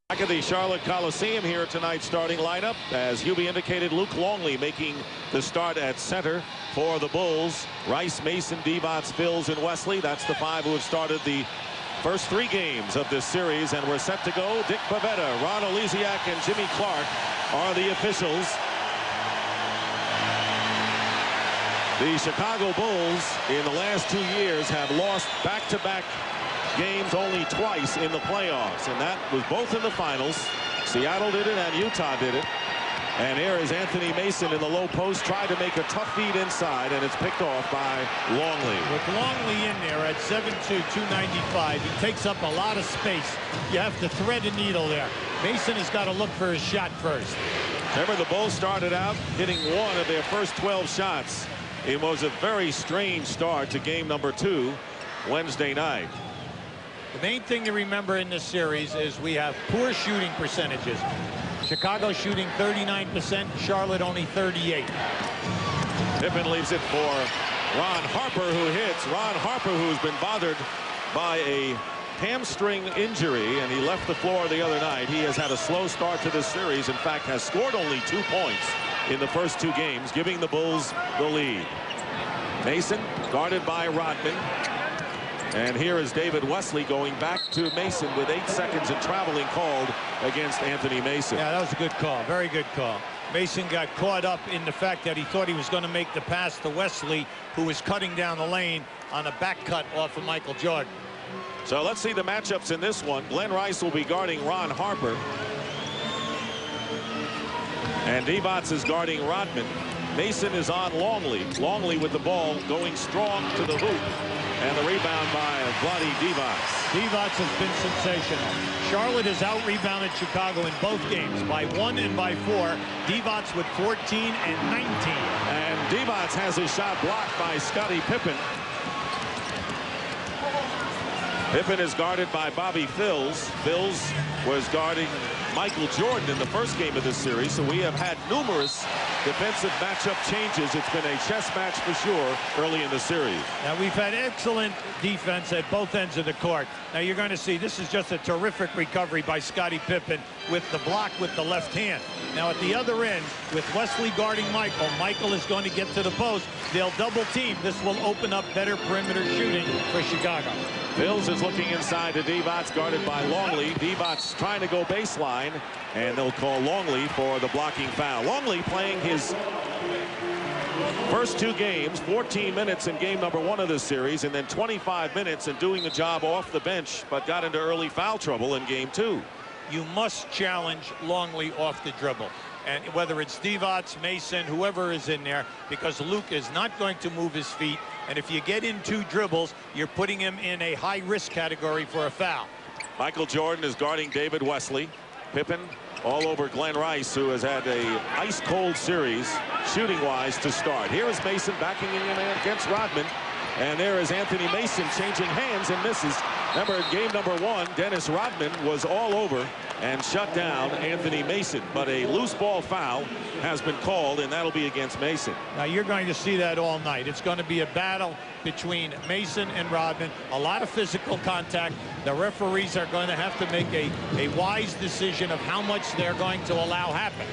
Back at the Charlotte Coliseum here tonight's starting lineup, as Hubie indicated, Luke Longley making the start at center for the Bulls. Rice, Mason, Divac, Phils, and Wesley. That's the five who have started the first three games of this series, and we're set to go. Dick Pavetta, Ron Oleziak, and Jimmy Clark are the officials. The Chicago Bulls in the last 2 years have lost back-to-back games only twice in the playoffs, and that was both in the finals. Seattle did it and Utah did it. And here is Anthony Mason in the low post, tried to make a tough feed inside, and it's picked off by Longley. With Longley in there at 7'2", 295, he takes up a lot of space. You have to thread a needle there. Mason has got to look for his shot first. Remember, the Bulls started out hitting one of their first 12 shots. It was a very strange start to game number 2 Wednesday night. The main thing to remember in this series is we have poor shooting percentages. Chicago shooting 39%, Charlotte only 38%. Pippen leaves it for Ron Harper, who hits. Ron Harper, who's been bothered by a hamstring injury, and he left the floor the other night. He has had a slow start to this series. In fact, has scored only 2 points in the first 2 games, giving the Bulls the lead. Mason guarded by Rodman. And here is David Wesley going back to Mason with 8 seconds and traveling called against Anthony Mason. Yeah, that was a good call. Very good call. Mason got caught up in the fact that he thought he was going to make the pass to Wesley, who was cutting down the lane on a back cut off of Michael Jordan. So let's see the matchups in this one. Glenn Rice will be guarding Ron Harper. And Divac is guarding Rodman. Mason is on Longley. Longley with the ball going strong to the hoop. And the rebound by Vlade Divac. Divac has been sensational. Charlotte has out-rebounded Chicago in both games by 1 and by 4. Divac with 14 and 19. And Divac has his shot blocked by Scottie Pippen. Pippen is guarded by Bobby Phils. Phils was guarding Michael Jordan in the first game of this series, so we have had numerous defensive matchup changes. It's been a chess match for sure early in the series. Now, we've had excellent defense at both ends of the court. Now, you're going to see this is just a terrific recovery by Scottie Pippen with the block with the left hand. Now, at the other end, with Wesley guarding Michael, Michael is going to get to the post. They'll double team. This will open up better perimeter shooting for Chicago. Phils is looking inside to Divac, guarded by Longley. Divac trying to go baseline, and they'll call Longley for the blocking foul. Longley playing his first 2 games, 14 minutes in game number 1 of this series, and then 25 minutes and doing the job off the bench, but got into early foul trouble in game 2. You must challenge Longley off the dribble. And whether it's Divac, Mason, whoever is in there, because Luke is not going to move his feet. And if you get in 2 dribbles, you're putting him in a high-risk category for a foul. Michael Jordan is guarding David Wesley. Pippen all over Glenn Rice, who has had a ice-cold series shooting-wise to start. Here is Mason backing in against Rodman. And there is Anthony Mason changing hands and misses. Remember, in game number 1, Dennis Rodman was all over and shut down Anthony Mason. But a loose ball foul has been called, and that'll be against Mason. Now, you're going to see that all night. It's going to be a battle between Mason and Rodman. A lot of physical contact. The referees are going to have to make a wise decision of how much they're going to allow happen.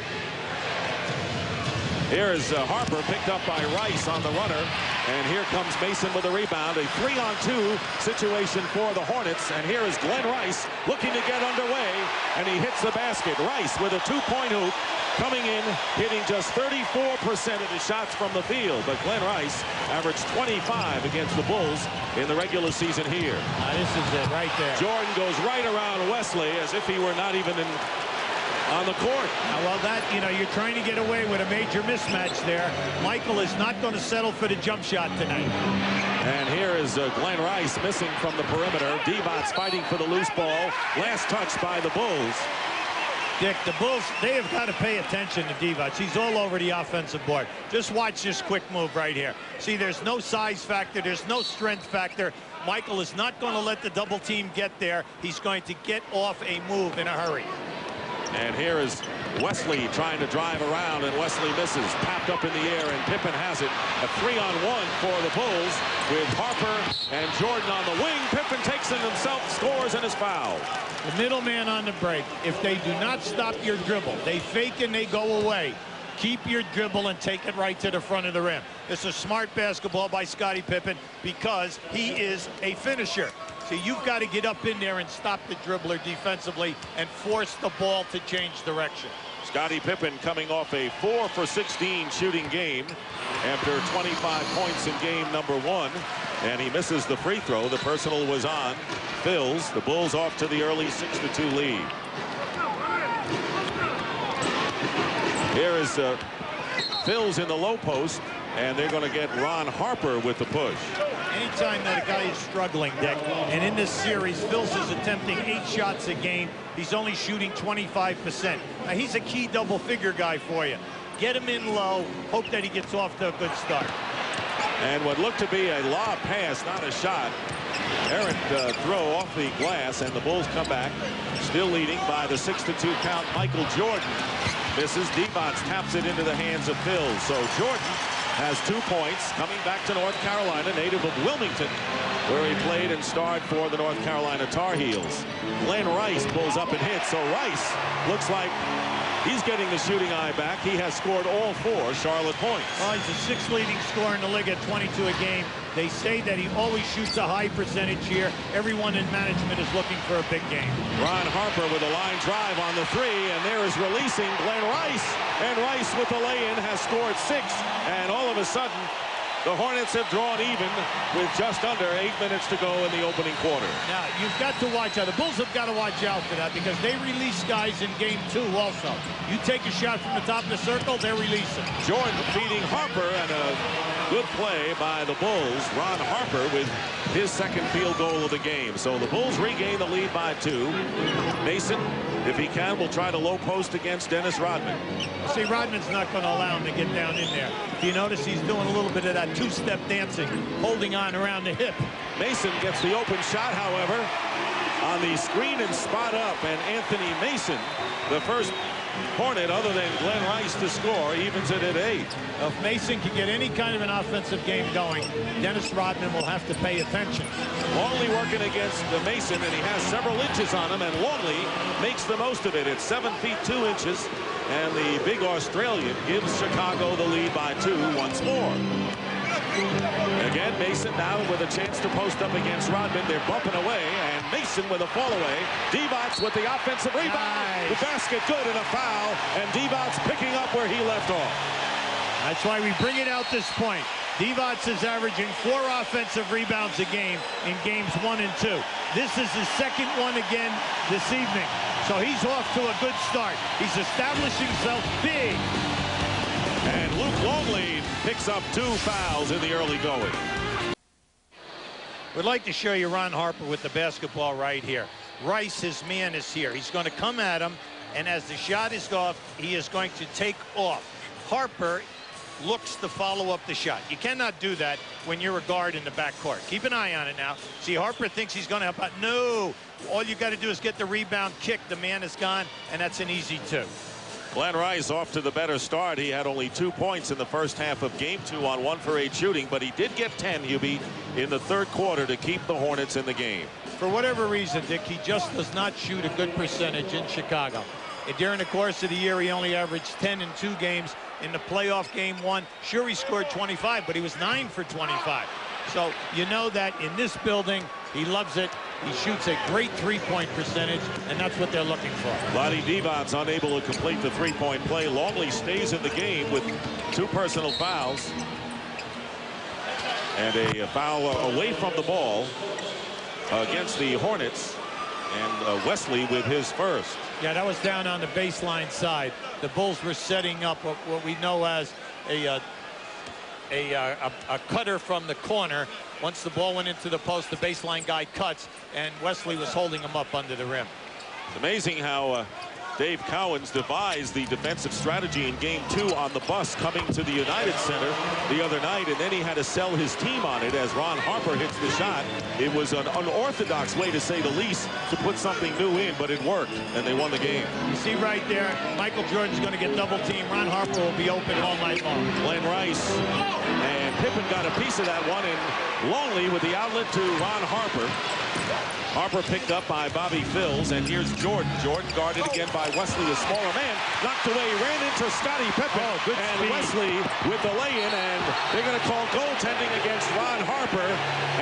Here is Harper picked up by Rice on the runner. And here comes Mason with a rebound. A 3-on-2 situation for the Hornets. And here is Glenn Rice looking to get underway. And he hits the basket. Rice with a 2-point hoop coming in, hitting just 34% of his shots from the field. But Glenn Rice averaged 25 against the Bulls in the regular season here. This is it right there. Jordan goes right around Wesley as if he were not even on the court. Well, you're trying to get away with a major mismatch there. Michael is not going to settle for the jump shot tonight. And here is Glenn Rice missing from the perimeter. Divac fighting for the loose ball. Last touch by the Bulls. Dick, the Bulls, they have got to pay attention to Divac. He's all over the offensive board. Just watch this quick move right here. See, there's no size factor. There's no strength factor. Michael is not going to let the double team get there. He's going to get off a move in a hurry. And here is Wesley trying to drive around, and Wesley misses. Tapped up in the air, and Pippen has it. A 3-on-1 for the Bulls with Harper and Jordan on the wing. Pippen takes it himself, scores, and is fouled. The middleman on the break. If they do not stop your dribble, they fake and they go away. Keep your dribble and take it right to the front of the rim. It's a smart basketball by Scottie Pippen because he is a finisher. So you've got to get up in there and stop the dribbler defensively and force the ball to change direction. Scottie Pippen coming off a 4 for 16 shooting game after 25 points in game number 1. And he misses the free throw. The personal was on Phils. The Bulls off to the early 6-2 lead. Here is Phils in the low post, and they're going to get Ron Harper with the push. Anytime that a guy is struggling, Dick, and in this series, Phils is attempting 8 shots a game. He's only shooting 25%. Now, he's a key double-figure guy for you. Get him in low, hope that he gets off to a good start. And what looked to be a lob pass, not a shot. Errant throw off the glass, and the Bulls come back, still leading by the 6-2 count. Michael Jordan misses. Divac taps it into the hands of Phils. So Jordan has 2 points, coming back to North Carolina, native of Wilmington, where he played and starred for the North Carolina Tar Heels. Glenn Rice pulls up and hits. So Rice looks like he's getting the shooting eye back. He has scored all 4 Charlotte points. Oh, he's the 6th leading scorer in the league at 22 a game. They say that he always shoots a high percentage here. Everyone in management is looking for a big game. Ron Harper with a line drive on the 3, and there is releasing Glenn Rice. And Rice with the lay-in has scored 6. And all of a sudden, the Hornets have drawn even with just under 8 minutes to go in the opening quarter. Now, you've got to watch out. The Bulls have got to watch out for that because they release guys in game 2 also. You take a shot from the top of the circle, they're releasing. Jordan Feeding Harper, and a good play by the Bulls. Ron Harper with his 2nd field goal of the game. So the Bulls regain the lead by 2. Mason, if he can, will try to low post against Dennis Rodman. See, Rodman's not going to allow him to get down in there. If you notice, he's doing a little bit of that 2-step dancing, holding on around the hip. Mason gets the open shot, however, on the screen and spot up. And Anthony Mason, the first Hornet other than Glenn Rice to score, evens it at 8. If Mason can get any kind of an offensive game going, Dennis Rodman will have to pay attention. Longley working against Mason, and he has several inches on him, and Longley makes the most of it. It's 7 feet 2 inches, and the big Australian gives Chicago the lead by 2 once more. Again, Mason now with a chance to post up against Rodman. They're bumping away, and Mason with a fall away. Divac with the offensive rebound. Nice. The basket good, and a foul, and Divac picking up where he left off. That's why we bring it out this point. Divac is averaging 4 offensive rebounds a game in games 1 and 2. This is his 2nd one again this evening. So he's off to a good start. He's establishing himself big. And Luke Longley picks up 2 fouls in the early going. We'd like to show you Ron Harper with the basketball right here. Rice, his man, is here. He's going to come at him, and as the shot is off, he is going to take off. Harper looks to follow up the shot. You cannot do that when you're a guard in the backcourt. Keep an eye on it now. See, Harper thinks he's going to help out. No! All you got to do is get the rebound kick. The man is gone, and that's an easy 2. Glenn Rice off to the better start. He had only 2 points in the first half of game 2 on 1 for 8 shooting, but he did get 10, Hubie, in the 3rd quarter to keep the Hornets in the game. For whatever reason, Dick, he just does not shoot a good percentage in Chicago. And during the course of the year, he only averaged 10 in 2 games. In the playoff game 1, sure, he scored 25, but he was 9 for 25. So you know that in this building, he loves it. He shoots a great 3-point percentage, and that's what they're looking for. Vlade Divac's unable to complete the 3-point play. Longley stays in the game with 2 personal fouls. And a foul away from the ball against the Hornets. And Wesley with his first. Yeah, that was down on the baseline side. The Bulls were setting up what we know as a cutter from the corner. Once the ball went into the post, the baseline guy cuts, and Wesley was holding him up under the rim. It's amazing how Dave Cowens devised the defensive strategy in game 2 on the bus coming to the United Center the other night, and then he had to sell his team on it as Ron Harper hits the shot. It was an unorthodox way, to say the least, to put something new in, but it worked, and they won the game. You see right there, Michael Jordan's going to get double teamed. Ron Harper will be open all night long. Glenn Rice and Pippen got a piece of that one, and Longley with the outlet to Ron Harper. Harper picked up by Bobby Phills, and here's Jordan. Jordan guarded again by Wesley, a smaller man. Knocked away, ran into Scottie Pippen. Good and speed. Wesley with the lay-in, and they're going to call goaltending against Ron Harper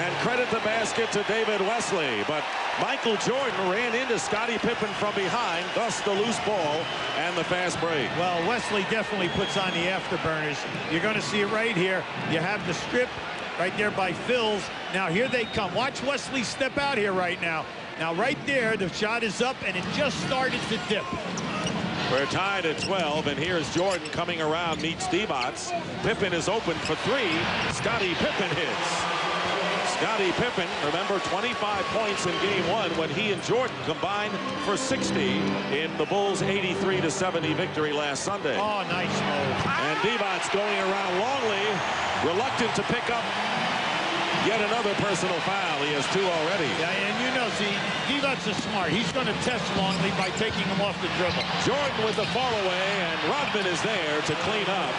and credit the basket to David Wesley. But Michael Jordan ran into Scottie Pippen from behind, thus the loose ball and the fast break. Well, Wesley definitely puts on the afterburners. You're going to see it right here. You have the strip right there by Phil's. Now here they come. Watch Wesley step out here right now. Now right there, the shot is up, and it just started to dip. We're tied at 12, and here's Jordan coming around, meets Divac. Pippen is open for 3. Scottie Pippen hits. Scottie Pippen, remember, 25 points in game 1 when he and Jordan combined for 60 in the Bulls' 83-70 victory last Sunday. Oh, nice move. And Divac going around Longley, reluctant to pick up yet another personal foul. He has 2 already. Yeah, and you know, see, Divac is smart. He's going to test Longley by taking him off the dribble. Jordan with the fall away, and Rodman is there to clean up.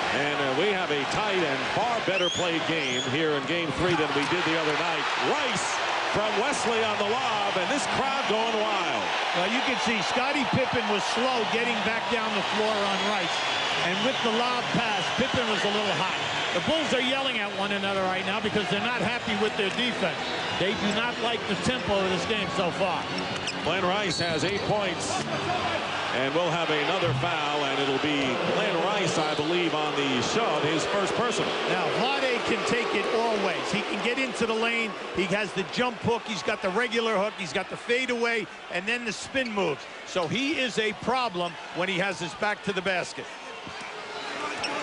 And we have a tight and far better played game here in game 3 than we did the other night. Rice from Wesley on the lob, and this crowd going wild. Well, you can see Scottie Pippen was slow getting back down the floor on Rice. And with the lob pass, Pippen was a little hot. The Bulls are yelling at one another right now because they're not happy with their defense. They do not like the tempo of this game so far. Glenn Rice has 8 points, and we'll have another foul, and it'll be Glenn Rice, I believe, on the shove, his first personal. Now, Vlade can take it all ways. He can get into the lane. He has the jump hook. He's got the regular hook. He's got the fadeaway, and then the spin moves. So he is a problem when he has his back to the basket.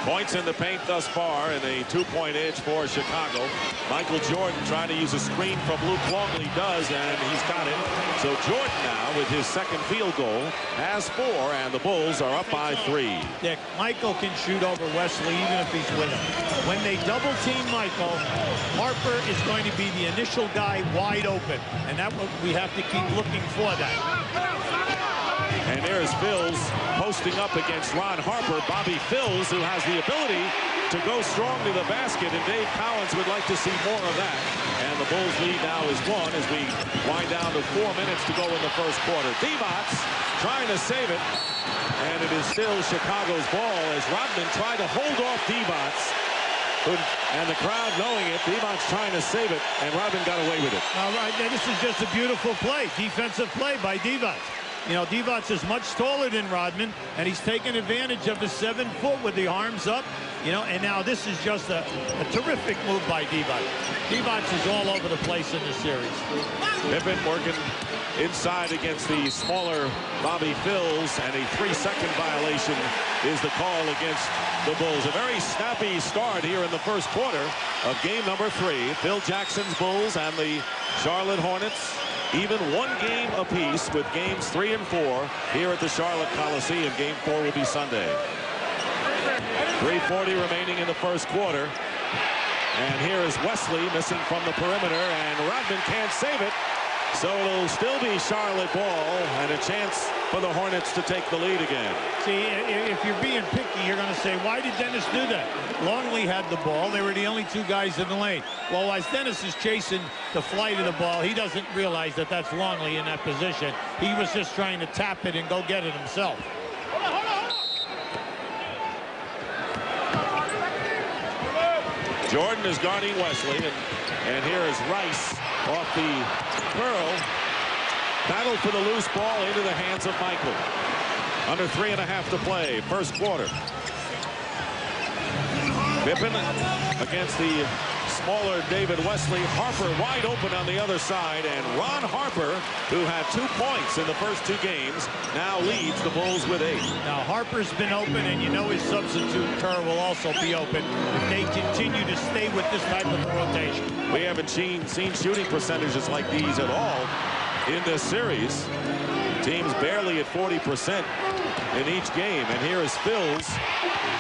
Points in the paint thus far, and a 2-point edge for Chicago. Michael Jordan trying to use a screen from Luke Longley, does, and he's got it. So Jordan now, with his second field goal, has 4, and the Bulls are up by 3. Dick, Michael can shoot over Wesley even if he's with him. When they double team Michael, Harper is going to be the initial guy wide open, and that we have to keep looking for that. And there's Phills posting up against Ron Harper. Bobby Phills, who has the ability to go strong to the basket, and Dave Cowens would like to see more of that. And the Bulls lead now is 1 as we wind down to 4 minutes to go in the first quarter. Divac trying to save it, and it is still Chicago's ball as Rodman tried to hold off Divac. And the crowd knowing it, Divac trying to save it, and Rodman got away with it. All right, this is just a beautiful play, defensive play by Divac. You know, Divac is much taller than Rodman, and he's taking advantage of his 7 foot with the arms up. You know, and now this is just a terrific move by Divac. Divac is all over the place in this series. Pippen working inside against the smaller Bobby Phills, and a 3-second violation is the call against the Bulls. A very snappy start here in the first quarter of game number 3. Phil Jackson's Bulls and the Charlotte Hornets even 1 game apiece, with games 3 and 4 here at the Charlotte Coliseum. Game 4 will be Sunday. 3:40 remaining in the first quarter. And here is Wesley missing from the perimeter, and Rodman can't save it. So it'll still be Charlotte ball, and a chance for the Hornets to take the lead again. See, if you're being picky, you're going to say, why did Dennis do that? Longley had the ball. They were the only 2 guys in the lane. Well, as Dennis is chasing the flight of the ball, he doesn't realize that that's Longley in that position. He was just trying to tap it and go get it himself. Jordan is guarding Wesley, and here is Rice off the curl. Battle for the loose ball into the hands of Michael. Under 3.5 to play, first quarter. Pippen against the smaller David Wesley. Harper wide open on the other side, and Ron Harper, who had 2 points in the first 2 games, now leads the Bulls with 8. Now Harper's been open, and you know his substitute Kerr will also be open if they continue to stay with this type of rotation. We haven't seen shooting percentages like these at all in this series. Teams barely at 40% in each game. And here is Phils.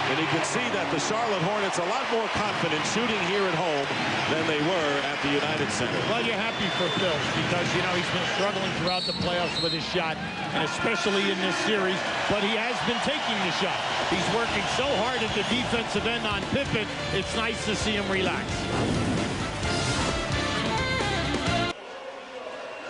And you can see that the Charlotte Hornets a lot more confident shooting here at home than they were at the United Center. Well, you're happy for Phils because, you know, he's been struggling throughout the playoffs with his shot, and especially in this series, but he has been taking the shot. He's working so hard at the defensive end on Pippen. It's nice to see him relax.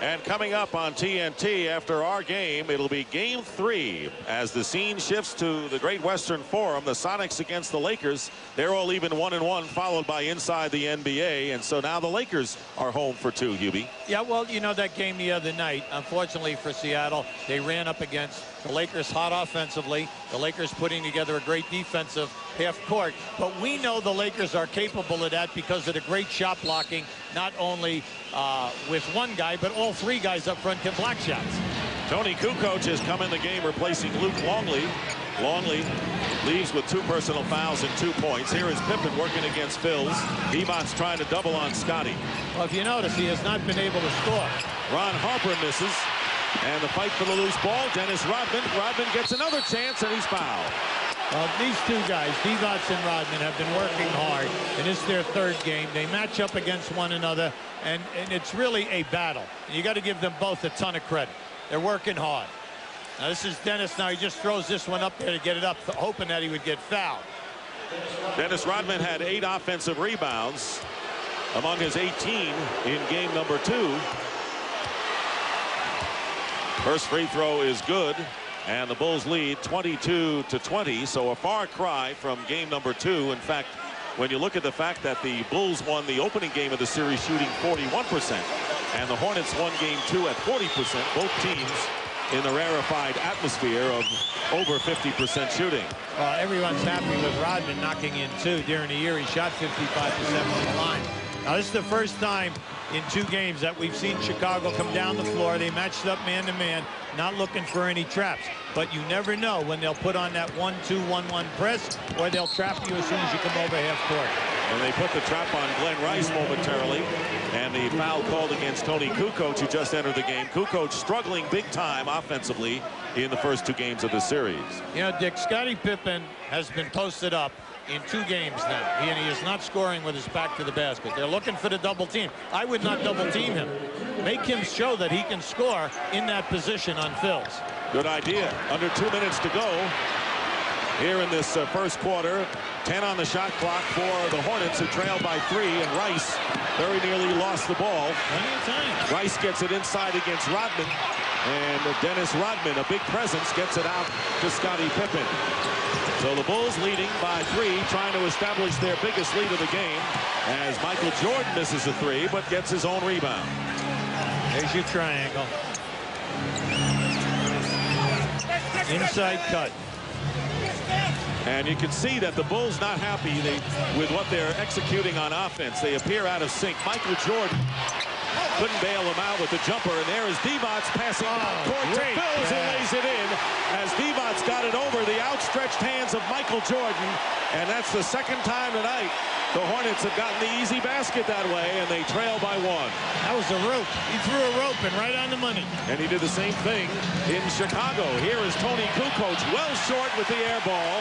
And coming up on TNT after our game, it'll be Game 3 as the scene shifts to the Great Western Forum. The Sonics against the Lakers. They're all even 1-1, followed by Inside the NBA. And so now the Lakers are home for 2, Hubie. Yeah, well, you know, that game the other night, unfortunately for Seattle, they ran up against the Lakers hot offensively. The Lakers putting together a great defensive half court. But we know the Lakers are capable of that because of the great shot blocking, not only with one guy, but all 3 guys up front can block shots. Tony Kukoc has come in the game replacing Luke Longley. Longley leaves with 2 personal fouls and 2 points. Here is Pippen working against Phils. Devon's trying to double on Scotty. Well, if you notice, he has not been able to score. Ron Harper misses. And the fight for the loose ball. Dennis Rodman. Rodman gets another chance, and he's fouled. Well, these 2 guys, Devon and Rodman, have been working hard, and it's their 3rd game. They match up against one another, and it's really a battle. You got to give them both a ton of credit. They're working hard. Now, this is Dennis. Now, he just throws this one up there to get it up, hoping that he would get fouled. Dennis Rodman had 8 offensive rebounds among his 18 in game number 2. First free throw is good, and the Bulls lead 22-20, so a far cry from game number 2. In fact, when you look at the fact that the Bulls won the opening game of the series shooting 41%, and the Hornets won game 2 at 40%, both teams in the rarefied atmosphere of over 50% shooting. Everyone's happy with Rodman knocking in 2. During the year, he shot 55% from the line. Now, this is the first time in 2 games that we've seen Chicago come down the floor. They matched up man-to-man, not looking for any traps. But you never know when they'll put on that 1-2-1-1 press, or they'll trap you as soon as you come over half court. And they put the trap on Glenn Rice momentarily. And the foul called against Tony Kukoc, who just entered the game. Kukoc struggling big time offensively in the first 2 games of the series. You know, Dick, Scottie Pippen has been posted up in 2 games now, and he is not scoring with his back to the basket. They're looking for the double team. I would not double team him. Make him show that he can score in that position on Phils. Good idea. Under 2 minutes to go here in this first quarter. 10 on the shot clock for the Hornets, who trail by 3, and Rice very nearly lost the ball. Plenty of time. Rice gets it inside against Rodman, and Dennis Rodman, a big presence, gets it out to Scottie Pippen. So the Bulls leading by 3, trying to establish their biggest lead of the game, as Michael Jordan misses a 3, but gets his own rebound. There's your triangle. Inside cut. And you can see that the Bulls not happy with what they're executing on offense. They appear out of sync. Michael Jordan couldn't bail him out with the jumper, and there is Devon passing court to Phils, who lays it in as Devon's got it over the outstretched hands of Michael Jordan, and that's the 2nd time tonight the Hornets have gotten the easy basket that way, and they trail by 1. That was a rope. He threw a rope and right on the money. And he did the same thing in Chicago. Here is Tony Kukoc, well short with the air ball.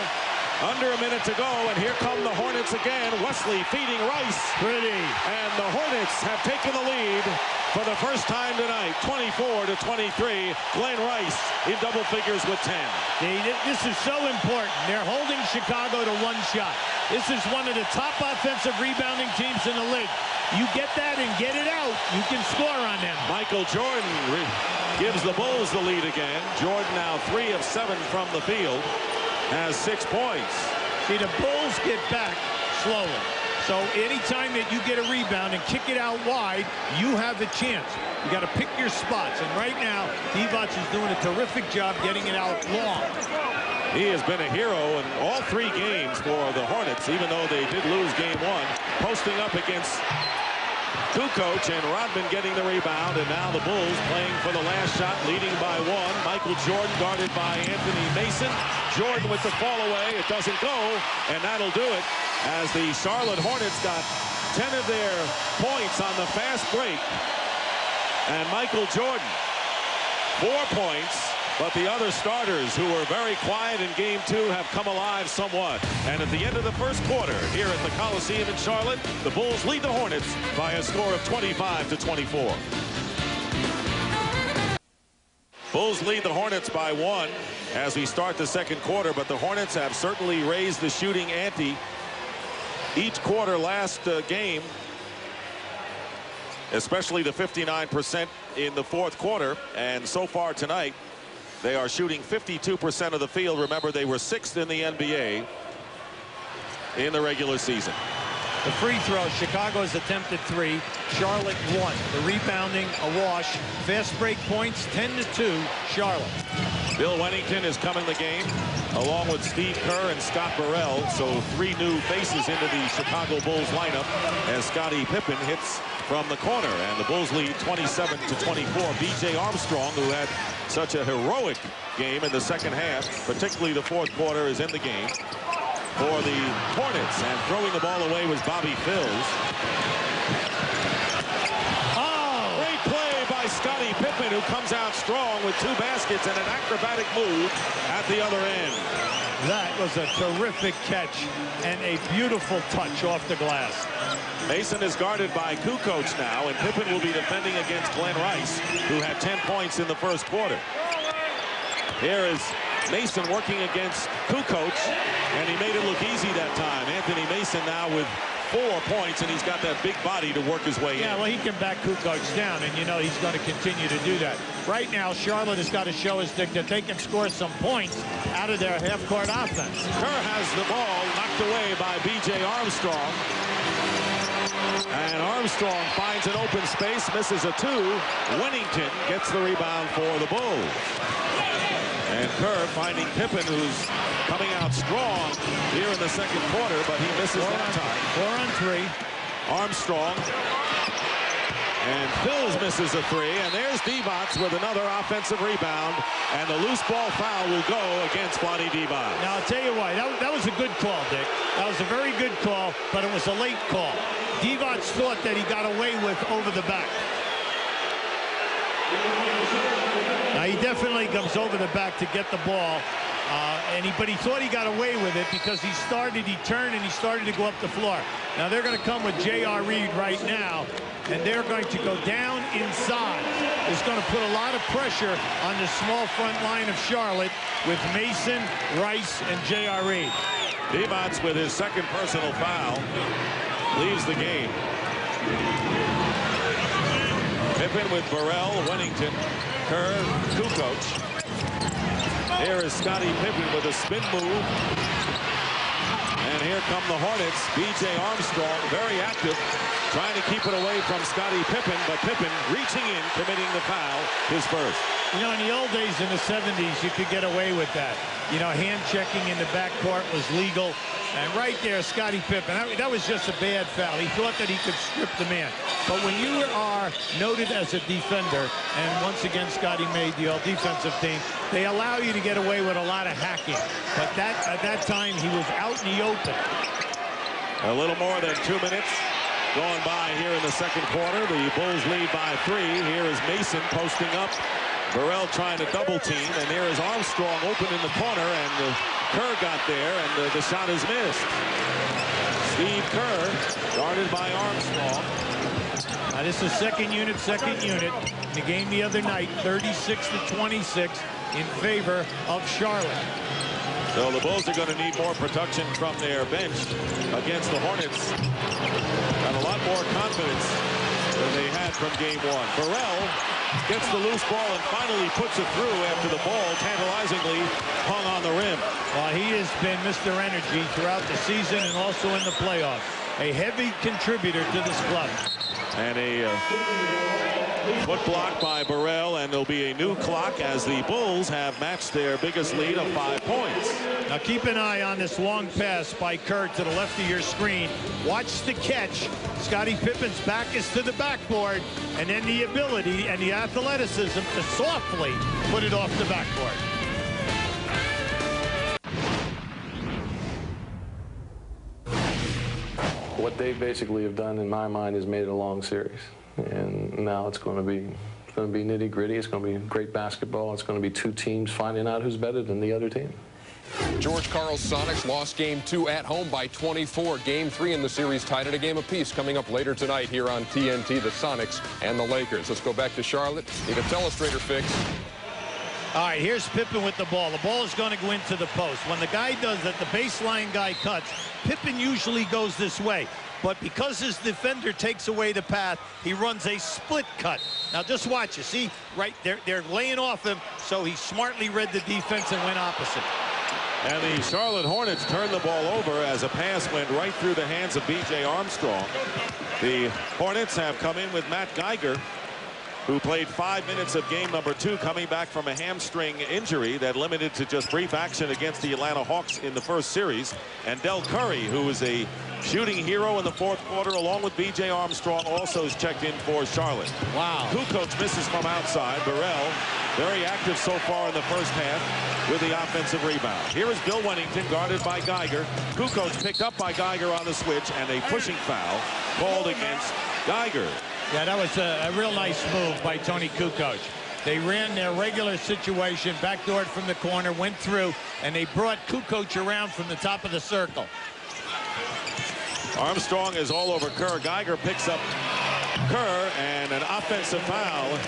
Under a minute to go, and here come the Hornets again. Wesley feeding Rice. Pretty. And the Hornets have taken the lead for the first time tonight, 24-23. Glenn Rice in double figures with 10. See, this is so important. They're holding Chicago to 1 shot. This is one of the top offensive rebounding teams in the league. You get that and get it out, you can score on them. Michael Jordan gives the Bulls the lead again. Jordan now 3 of 7 from the field. Has 6 points. See, the Bulls get back slowly. So anytime that you get a rebound and kick it out wide, you have a chance. You got to pick your spots. And right now, Devon is doing a terrific job getting it out long. He has been a hero in all 3 games for the Hornets, even though they did lose game 1. Posting up against Kukoc, and Rodman getting the rebound, and now the Bulls playing for the last shot, leading by 1. Michael Jordan guarded by Anthony Mason. Jordan with the fall away. It doesn't go, and that'll do it as the Charlotte Hornets got 10 of their points on the fast break. And Michael Jordan 4 points. But the other starters who were very quiet in game 2 have come alive somewhat. And at the end of the first quarter here at the Coliseum in Charlotte, the Bulls lead the Hornets by a score of 25-24. Bulls lead the Hornets by 1 as we start the second quarter, but the Hornets have certainly raised the shooting ante each quarter last game, especially the 59% in the fourth quarter. And so far tonight, they are shooting 52% of the field. Remember, they were 6th in the NBA in the regular season. The free throw, Chicago's attempted 3, Charlotte 1. The rebounding, a wash. Fast break points, 10-2, Charlotte. Bill Wennington is coming in the game, along with Steve Kerr and Scott Burrell. So 3 new faces into the Chicago Bulls lineup as Scottie Pippen hits from the corner. And the Bulls lead 27-24. B.J. Armstrong, who had such a heroic game in the second half, particularly the fourth quarter, is in the game for the Hornets, and throwing the ball away was Bobby Phills. Oh, great play by Scottie Pippen, who comes out strong with 2 baskets and an acrobatic move at the other end. That was a terrific catch and a beautiful touch off the glass. Mason is guarded by Kukoc now, and Pippen will be defending against Glenn Rice, who had 10 points in the first quarter. Here is Mason working against Kukoc, and he made it look easy that time. Anthony Mason now with 4 points, and he's got that big body to work his way in. Yeah, well, he can back Kukoc down, and you know he's going to continue to do that. Right now, Charlotte has got to show us that they can score some points out of their half-court offense. Kerr has the ball knocked away by B.J. Armstrong. And Armstrong finds an open space, misses a 2. Wennington gets the rebound for the Bulls. And Kerr finding Pippen, who's coming out strong here in the second quarter, but he misses that time. 4 on 3. Armstrong. And Phills misses a 3. And there's Divac with another offensive rebound. And the loose ball foul will go against Vlade Divac. Now, I'll tell you why. That was a good call, Dick. That was a very good call, but it was a late call. Divac thought that he got away with over the back. Now, he definitely comes over the back to get the ball. But he thought he got away with it because he turned and he started to go up the floor. Now they're going to come with J.R. Reed right now, and they're going to go down inside. It's going to put a lot of pressure on the small front line of Charlotte with Mason, Rice, and J.R. Reed. Divac with his second personal foul leaves the game. Pippen with Burrell, Wennington, Kerr, Kukoc. Here is Scottie Pippen with a spin move. And here come the Hornets. B.J. Armstrong, very active, trying to keep it away from Scottie Pippen, but Pippen reaching in, committing the foul, his first. You know, in the old days in the 70s, you could get away with that. You know, hand checking in the backcourt was legal. And right there, Scottie Pippen, that was just a bad foul. He thought that he could strip the man. But when you are noted as a defender, and once again, Scottie made the all-defensive team, they allow you to get away with a lot of hacking. But at that time, he was out in the open. A little more than 2 minutes going by here in the second quarter. The Bulls lead by 3. Here is Mason posting up. Burrell trying to double team, and there is Armstrong open in the corner, and Kerr got there, and the shot is missed. Steve Kerr guarded by Armstrong. Now this is second unit. In the game the other night, 36-26 in favor of Charlotte. So the Bulls are going to need more production from their bench against the Hornets. Got a lot more confidence than they had from game 1. Burrell gets the loose ball and finally puts it through after the ball tantalizingly hung on the rim. Well, he has been Mr. Energy throughout the season and also in the playoffs. A heavy contributor to this club. And a foot block by Burrell, and there'll be a new clock as the Bulls have matched their biggest lead of 5 points. Now keep an eye on this long pass by Kerr to the left of your screen. Watch the catch. Scottie Pippen's back is to the backboard, and then the ability and the athleticism to softly put it off the backboard. What they basically have done, in my mind, is made it a long series. And now it's going to be going to be nitty-gritty. It's going to be great basketball. It's going to be two teams finding out who's better than the other team. George Karl's Sonics lost Game 2 at home by 24. Game 3 in the series tied at a game apiece. Coming up later tonight here on TNT, the Sonics and the Lakers. Let's go back to Charlotte. Need a telestrator fix. All right, here's Pippen with the ball. The ball is going to go into the post. When the guy does that, the baseline guy cuts. Pippen usually goes this way. But because his defender takes away the path, he runs a split cut. Now just watch. You see, right, they're laying off him, so he smartly read the defense and went opposite. And the Charlotte Hornets turned the ball over as a pass went right through the hands of B.J. Armstrong. The Hornets have come in with Matt Geiger, who played 5 minutes of game number 2, coming back from a hamstring injury that limited to just brief action against the Atlanta Hawks in the first series. And Del Curry, who is a shooting hero in the fourth quarter, along with B.J. Armstrong, also is checked in for Charlotte. Wow. Kukoc misses from outside. Burrell, very active so far in the first half with the offensive rebound. Here is Bill Wennington, guarded by Geiger. Kukoc picked up by Geiger on the switch, and a pushing foul called against Geiger. Yeah, that was a real nice move by Tony Kukoc. They ran their regular situation, backdoored from the corner, went through, and they brought Kukoc around from the top of the circle. Armstrong is all over Kerr. Geiger picks up Kerr, and an offensive foul.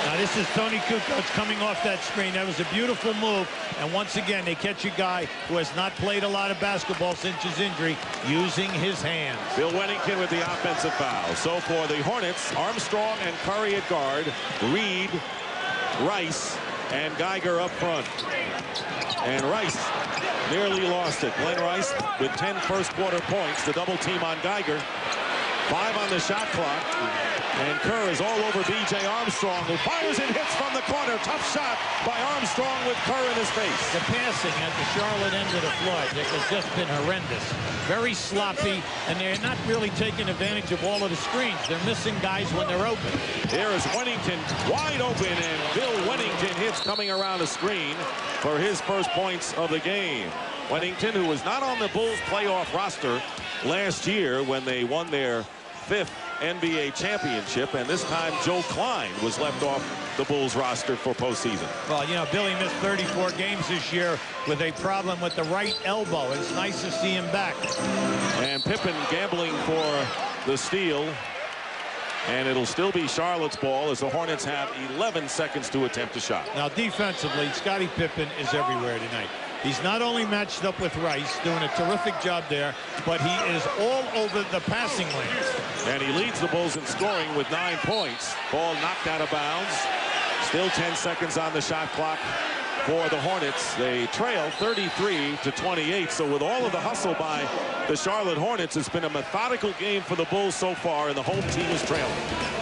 Now this is Tony Kukoc coming off that screen. That was a beautiful move. And once again, they catch a guy who has not played a lot of basketball since his injury, using his hands. Bill Wennington with the offensive foul. So for the Hornets, Armstrong and Curry at guard, Reed, Rice, and Geiger up front. And Rice nearly lost it. Glenn Rice with 10 first quarter points. The double team on Geiger. 5 on the shot clock. And Kerr is all over B.J. Armstrong, who fires and hits from the corner. Tough shot by Armstrong with Kerr in his face. The passing at the Charlotte end of the floor has just been horrendous. Very sloppy, and they're not really taking advantage of all of the screens. They're missing guys when they're open. Here is Wennington wide open, and Bill Wennington hits coming around a screen for his first points of the game. Wennington, who was not on the Bulls playoff roster last year when they won their 5th NBA championship, and this time Joe Klein was left off the Bulls roster for postseason. Well, you know, Billy missed 34 games this year with a problem with the right elbow. It's nice to see him back. And Pippen gambling for the steal, and it'll still be Charlotte's ball as the Hornets have 11 seconds to attempt a shot. Now defensively, Scottie Pippen is everywhere tonight. He's not only matched up with Rice, doing a terrific job there, but he is all over the passing lanes. And he leads the Bulls in scoring with 9 points. Ball knocked out of bounds. Still 10 seconds on the shot clock for the Hornets. They trail 33-28. So with all of the hustle by the Charlotte Hornets, it's been a methodical game for the Bulls so far, and the home team is trailing.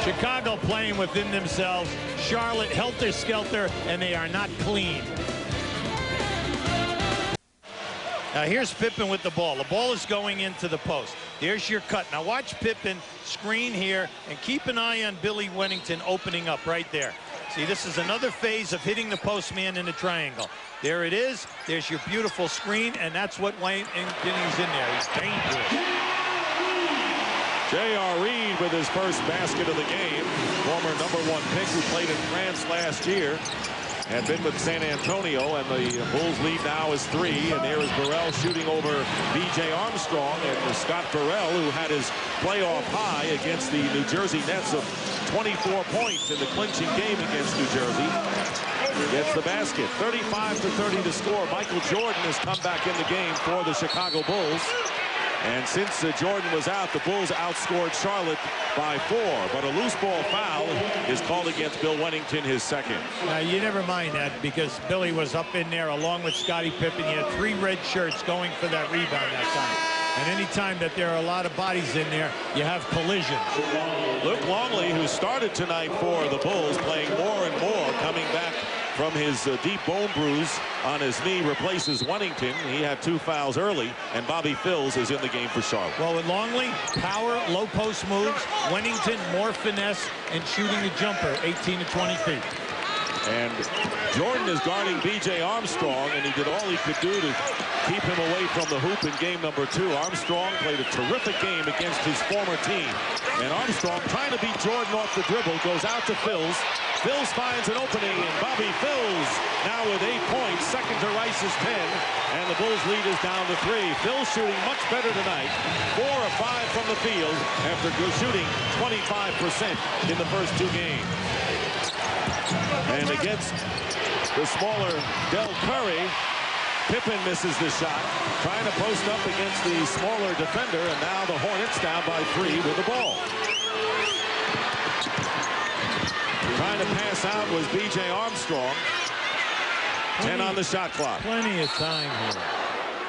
Chicago playing within themselves. Charlotte helter-skelter, and they are not clean. Now here's Pippen with the ball. The ball is going into the post. There's your cut. Now watch Pippen screen here and keep an eye on Billy Wennington opening up right there. See, this is another phase of hitting the post man in the triangle. There it is. There's your beautiful screen, and that's what Wennington is in there. He's dangerous. J.R. Reed with his first basket of the game. Former #1 pick who played in France last year. Had been with San Antonio, and the Bulls lead now is 3. And there is Burrell shooting over B.J. Armstrong, and Scott Burrell, who had his playoff high against the New Jersey Nets of 24 points in the clinching game against New Jersey, gets the basket. 35-30 to score. Michael Jordan has come back in the game for the Chicago Bulls. And since Jordan was out, the Bulls outscored Charlotte by 4. But a loose ball foul is called against Bill Wennington, his second. Now, you never mind that, because Billy was up in there along with Scottie Pippen. He had 3 red shirts going for that rebound that time. And any time that there are a lot of bodies in there, you have collisions. Luke Longley, who started tonight for the Bulls, playing more and more, coming back from his deep bone bruise on his knee, replaces Wennington. He had 2 fouls early, and Bobby Phills is in the game for Charlotte. Well, with Longley, power, low post moves. Wennington, more finesse, and shooting the jumper, 18 to 20 feet. And Jordan is guarding B.J. Armstrong, and he did all he could do to keep him away from the hoop in game number 2. Armstrong played a terrific game against his former team. And Armstrong, trying to beat Jordan off the dribble, goes out to Phils. Phils finds an opening, and Bobby Phils now with 8 points, second to Rice's 10, and the Bulls lead is down to 3. Phils shooting much better tonight, 4 of 5 from the field after shooting 25% in the first 2 games. And against the smaller Del Curry, Pippen misses the shot, trying to post up against the smaller defender, and now the Hornets down by 3 with the ball. Trying to pass out was B.J. Armstrong. 10 on the shot clock. Plenty of time here.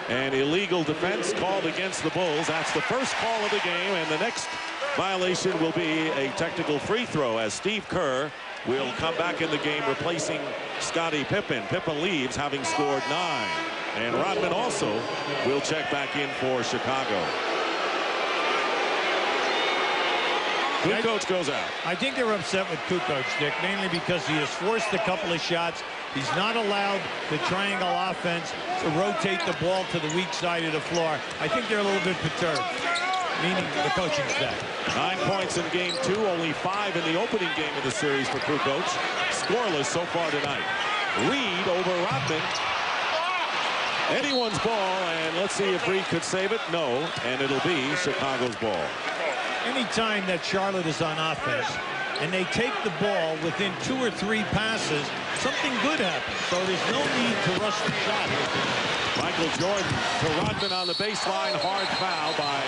And illegal defense called against the Bulls. That's the first call of the game, and the next violation will be a technical free throw as Steve Kerr will come back in the game replacing Scottie Pippen. Pippen leaves having scored 9. And Rodman also will check back in for Chicago. Kukoc goes out. I think they're upset with Kukoc, Dick, mainly because he has forced a couple of shots. He's not allowed the triangle offense to rotate the ball to the weak side of the floor. I think they're a little bit perturbed, meaning the coaching staff. 9 points in game 2, only 5 in the opening game of the series for Kukoc. Scoreless so far tonight. Reed over Rodman. Anyone's ball, and let's see if Reed could save it. No, and it'll be Chicago's ball. Anytime that Charlotte is on offense and they take the ball within 2 or 3 passes, something good happens. So there's no need to rush the shot. Michael Jordan to Rodman on the baseline. Hard foul by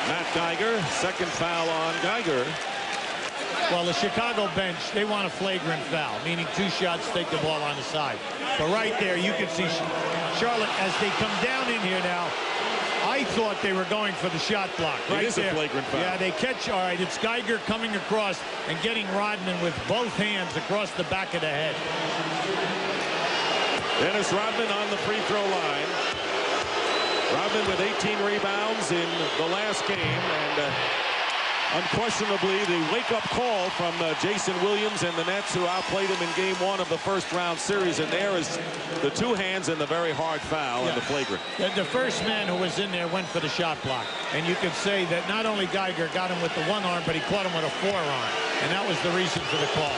Matt Geiger. Second foul on Geiger. Well, the Chicago bench, they want a flagrant foul, meaning 2 shots, take the ball on the side. But right there, you can see Charlotte, as they come down in here now, I thought they were going for the shot block. Right it is there. A flagrant foul. Yeah, they catch. All right, it's Geiger coming across and getting Rodman with both hands across the back of the head. Dennis Rodman on the free throw line. Rodman with 18 rebounds in the last game, and unquestionably the wake-up call from Jason Williams and the Nets, who outplayed him in game 1 of the first round series. And there is the 2 hands and the very hard foul and the flagrant. The first man who was in there went for the shot block. And you could say that not only Geiger got him with the 1 arm, but he caught him with a 4-arm. And that was the reason for the call.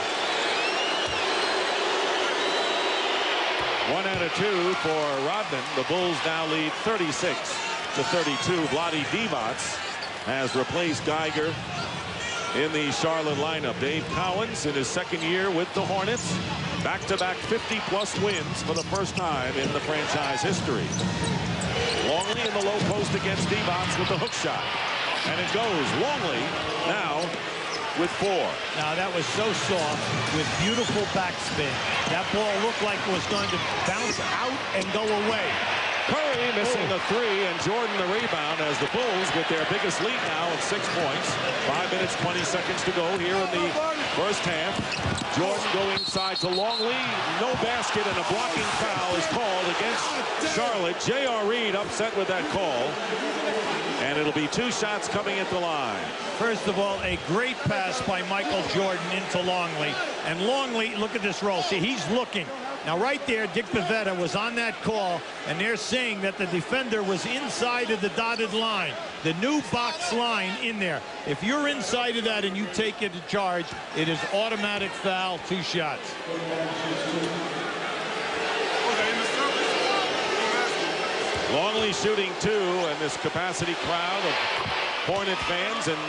1 out of 2 for Rodman. The Bulls now lead 36-32. Vlade Divac has replaced Geiger in the Charlotte lineup. Dave Cowens in his second year with the Hornets. Back-to-back 50-plus wins for the first time in the franchise history. Longley in the low post against Divac with the hook shot. And it goes. Longley now with 4. Now that was so soft with beautiful backspin. That ball looked like it was going to bounce out and go away. Curry missing the 3, and Jordan the rebound as the Bulls with their biggest lead now of 6 points. 5 minutes, 20 seconds to go here in the first half. Jordan going inside to Longley. No basket, and a blocking foul is called against Charlotte. J.R. Reed upset with that call. And it'll be 2 shots coming at the line. First of all, a great pass by Michael Jordan into Longley. And Longley, look at this roll. See, he's looking. Now, right there, Dick Pivetta was on that call, and they're saying that the defender was inside of the dotted line, the new box line in there. If you're inside of that and you take it to charge, it is automatic foul, 2 shots. Longley shooting 2, and this capacity crowd of Hornet fans and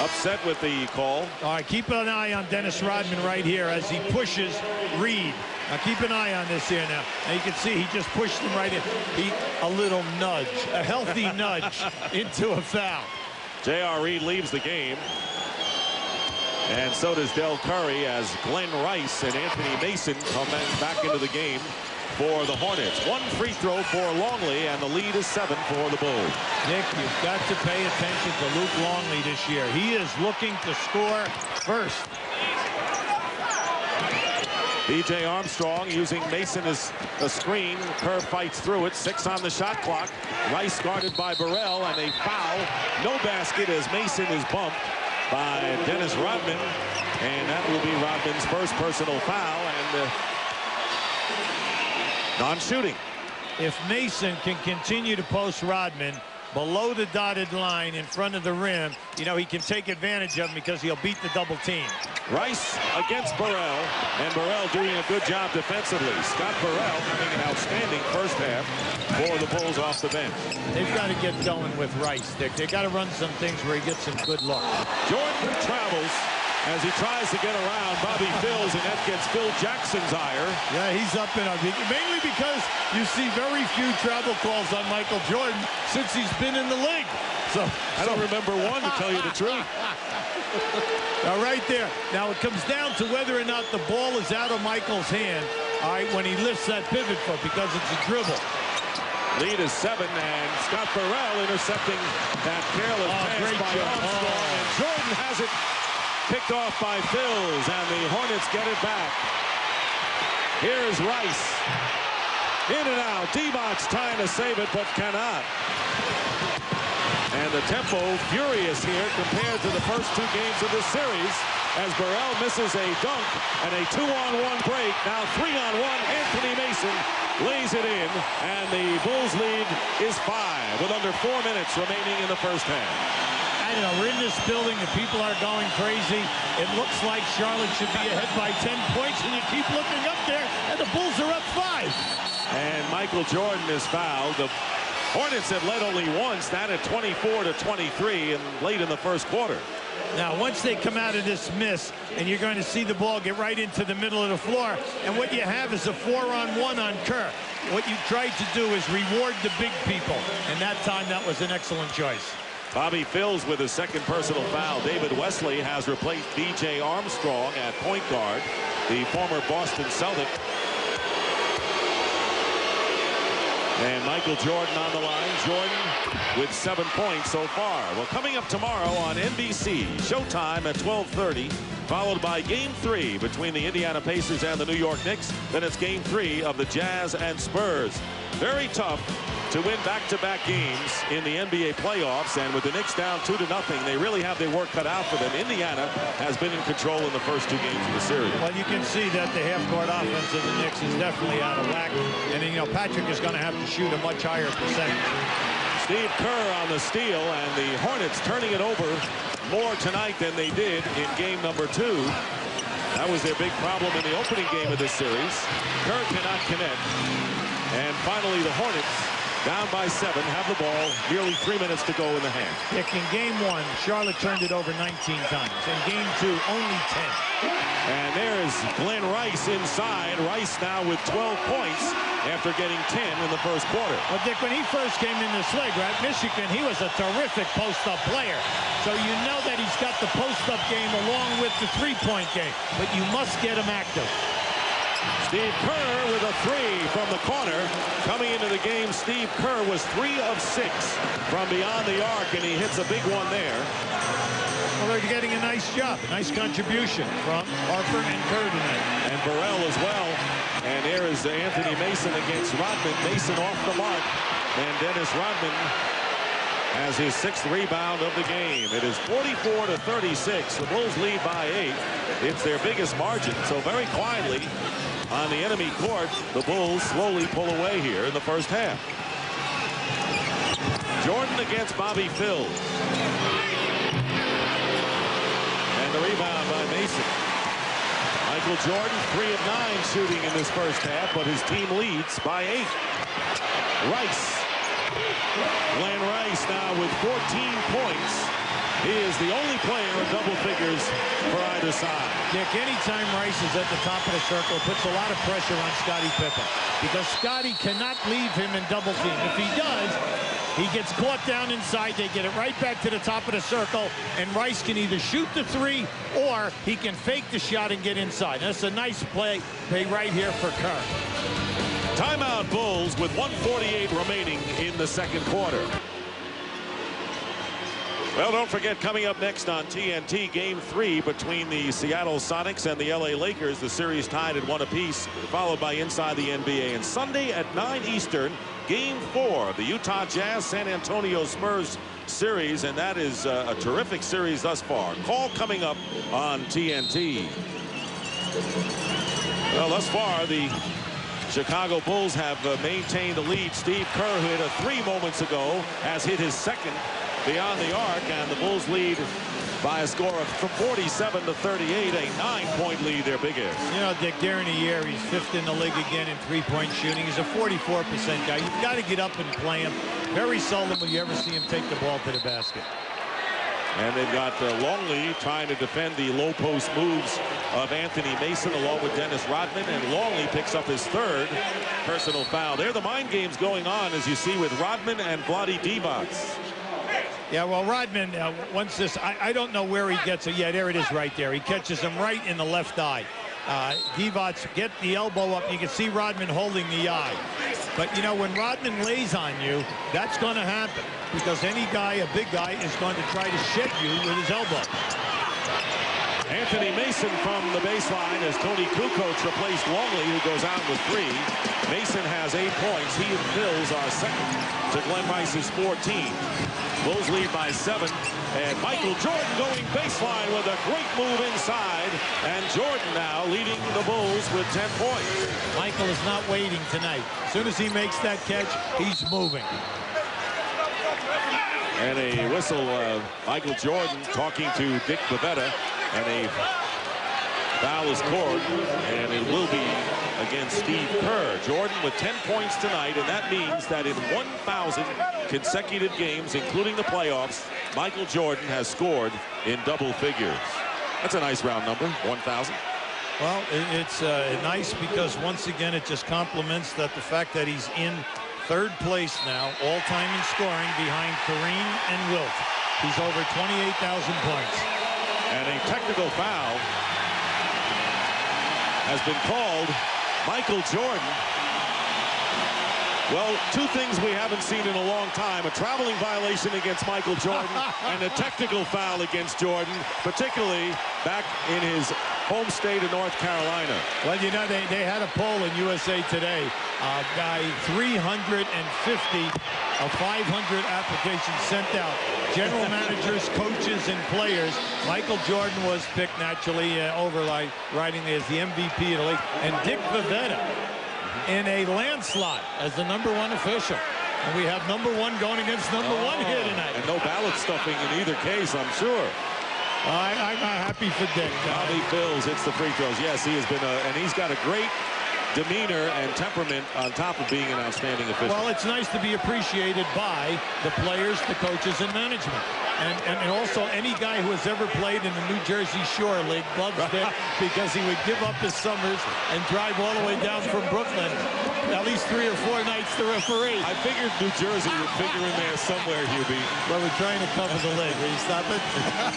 upset with the call. All right, keep an eye on Dennis Rodman right here as he pushes Reed. Now keep an eye on this here now. Now you can see he just pushed him right in. A little nudge, a healthy nudge into a foul. J.R. Reed leaves the game. And so does Del Curry as Glenn Rice and Anthony Mason come back into the game for the Hornets. 1 free throw for Longley, and the lead is 7 for the Bulls. Nick, you've got to pay attention to Luke Longley this year. He is looking to score first. B.J. Armstrong using Mason as a screen. Kerr fights through it. 6 on the shot clock. Rice guarded by Burrell, and a foul. No basket as Mason is bumped. by Dennis Rodman, and that will be Rodman's first personal foul and non-shooting. If Mason can continue to post Rodman below the dotted line in front of the rim, you know, he can take advantage of him because he'll beat the double team. Rice against Burrell, and Burrell doing a good job defensively. Scott Burrell having an outstanding first half for the Bulls off the bench. They've got to get going with Rice, Dick. They've got to run some things where he gets some good looks. Jordan travels as he tries to get around Bobby Phills, and that gets Phil Jackson's ire. Yeah, he's up and up. Mainly because you see very few travel calls on Michael Jordan since he's been in the league. So I don't remember one, to tell you the truth. Now, right there. Now, it comes down to whether or not the ball is out of Michael's hand, all right, when he lifts that pivot foot, because it's a dribble. Lead is 7, and Scott Burrell intercepting that careless pass by Armstrong. And Jordan has it picked off by Phills, and the Hornets get it back. Here's Rice. In and out. Divac trying to save it, but cannot. And the tempo furious here compared to the first 2 games of this series, as Burrell misses a dunk and a 2-on-1 break. Now 3-on-1. Anthony Mason lays it in, and the Bulls lead is 5 with under 4 minutes remaining in the first half. I don't know, we're in this building, the people are going crazy. It looks like Charlotte should be ahead by 10 points, and you keep looking up there, and the Bulls are up 5. And Michael Jordan is fouled. The Hornets had led only once, that at 24-23, and late in the first quarter. Now, once they come out of this miss, and you're going to see the ball get right into the middle of the floor, and what you have is a 4-on-1 on Kerr. What you tried to do is reward the big people, and that time that was an excellent choice. Bobby Phills with his second personal foul. David Wesley has replaced B.J. Armstrong at point guard, the former Boston Celtic. And Michael Jordan on the line. Jordan with 7 points so far. Well, coming up tomorrow on NBC, showtime at 12:30, followed by Game 3 between the Indiana Pacers and the New York Knicks. Then it's Game 3 of the Jazz and Spurs. Very tough to win back-to-back games in the NBA playoffs, and with the Knicks down 2-0, they really have their work cut out for them. Indiana has been in control in the first 2 games of the series. Well, you can see that the half-court offense of the Knicks is definitely out of whack, and you know Patrick is going to have to shoot a much higher percentage. Steve Kerr on the steal, and the Hornets turning it over more tonight than they did in game number 2. That was their big problem in the opening game of this series. Kerr cannot connect, and finally the Hornets, down by 7, have the ball, nearly 3 minutes to go in the half. Dick, in game 1, Charlotte turned it over 19 times. In game 2, only 10. And there is Glenn Rice inside. Rice now with 12 points after getting 10 in the first quarter. Well, Dick, when he first came in this league, at Michigan, he was a terrific post-up player. So you know that he's got the post-up game along with the three-point game. But you must get him active. Steve Kerr with a 3 from the corner. Coming into the game, Steve Kerr was 3 of 6 from beyond the arc, and he hits a big one there. Well, they're getting a nice job, a nice contribution from Harper and Kerr tonight. And Burrell as well. And there is Anthony Mason against Rodman. Mason off the mark. And Dennis Rodman has his 6th rebound of the game. It is 44-36. The Bulls lead by 8. It's their biggest margin. So very quietly on the enemy court, the Bulls slowly pull away here in the first half. Jordan against Bobby Phills. And the rebound by Mason. Michael Jordan, 3 of 9 shooting in this first half, but his team leads by 8. Rice. Glenn Rice now with 14 points. He is the only player in double figures for either side. Dick, anytime Rice is at the top of the circle, it puts a lot of pressure on Scottie Pippen, because Scottie cannot leave him in double team. If he does, he gets caught down inside. They get it right back to the top of the circle, and Rice can either shoot the 3 or he can fake the shot and get inside. That's a nice play right here for Kerr. Timeout Bulls with 1:48 remaining in the second quarter. Well, don't forget, coming up next on TNT, Game 3 between the Seattle Sonics and the LA Lakers. The series tied at 1 apiece, followed by Inside the NBA. And Sunday at 9 Eastern, Game 4 of the Utah Jazz San Antonio Spurs series, and that is a terrific series thus far. Call coming up on TNT. Well, thus far, the Chicago Bulls have maintained the lead. Steve Kerr, who hit a 3 moments ago, has hit his second beyond the arc, and the Bulls lead by a score of 47 to 38, a 9-point lead, their biggest. You know, Dick, during the year, he's 5th in the league again in 3-point shooting. He's a 44% guy. You've got to get up and play him. Very seldom will you ever see him take the ball to the basket. And they've got Longley trying to defend the low post moves of Anthony Mason along with Dennis Rodman, and Longley picks up his 3rd personal foul. There are the mind games going on, as you see, with Rodman and Vlade Divac. Yeah, well, Rodman, once this, I don't know where he gets it. Yeah, there it is right there. He catches him right in the left eye. Divac get the elbow up. You can see Rodman holding the eye. But, you know, when Rodman lays on you, that's going to happen. Because any guy, a big guy, is going to try to shed you with his elbow. Anthony Mason from the baseline as Tony Kukoc replaced Longley, who goes out with 3. Mason has 8 points. He and Bills are second to Glenn Rice's 14. Bulls lead by 7. And Michael Jordan going baseline with a great move inside. And Jordan now leading the Bulls with 10 points. Michael is not waiting tonight. As soon as he makes that catch, he's moving. And a whistle, Michael Jordan talking to Dick Bavetta, and a foul is called, and it will be against Steve Kerr. Jordan with 10 points tonight, and that means that in 1,000 consecutive games, including the playoffs, Michael Jordan has scored in double figures. That's a nice round number, 1,000. Well, it's nice because once again it just complements the fact that he's in 3rd place now, all-time in scoring, behind Kareem and Wilt. He's over 28,000 points. And a technical foul has been called. Michael Jordan. Well, 2 things we haven't seen in a long time: a traveling violation against Michael Jordan and a technical foul against Jordan, particularly back in his home state of North Carolina. Well, you know, they had a poll in USA Today. By 350 of 500 applications sent out, general managers, coaches, and players, Michael Jordan was picked naturally riding as the MVP of the league. And Dick Bavetta in a landslide as the #1 official. And we have #1 going against #1 here tonight. And no ballot stuffing in either case, I'm sure. I'm happy for Dick. Bobby Bills hits the free throws. Yes, he has been and he's got a great demeanor and temperament on top of being an outstanding official. Well, it's nice to be appreciated by the players, the coaches, and management. And also any guy who has ever played in the New Jersey Shore League loves Dick because he would give up his summers and drive all the way down from Brooklyn at least 3 or 4 nights to referee. I figured New Jersey would figure in there somewhere, Hubie. Well, we're trying to cover the league. Will you stop it?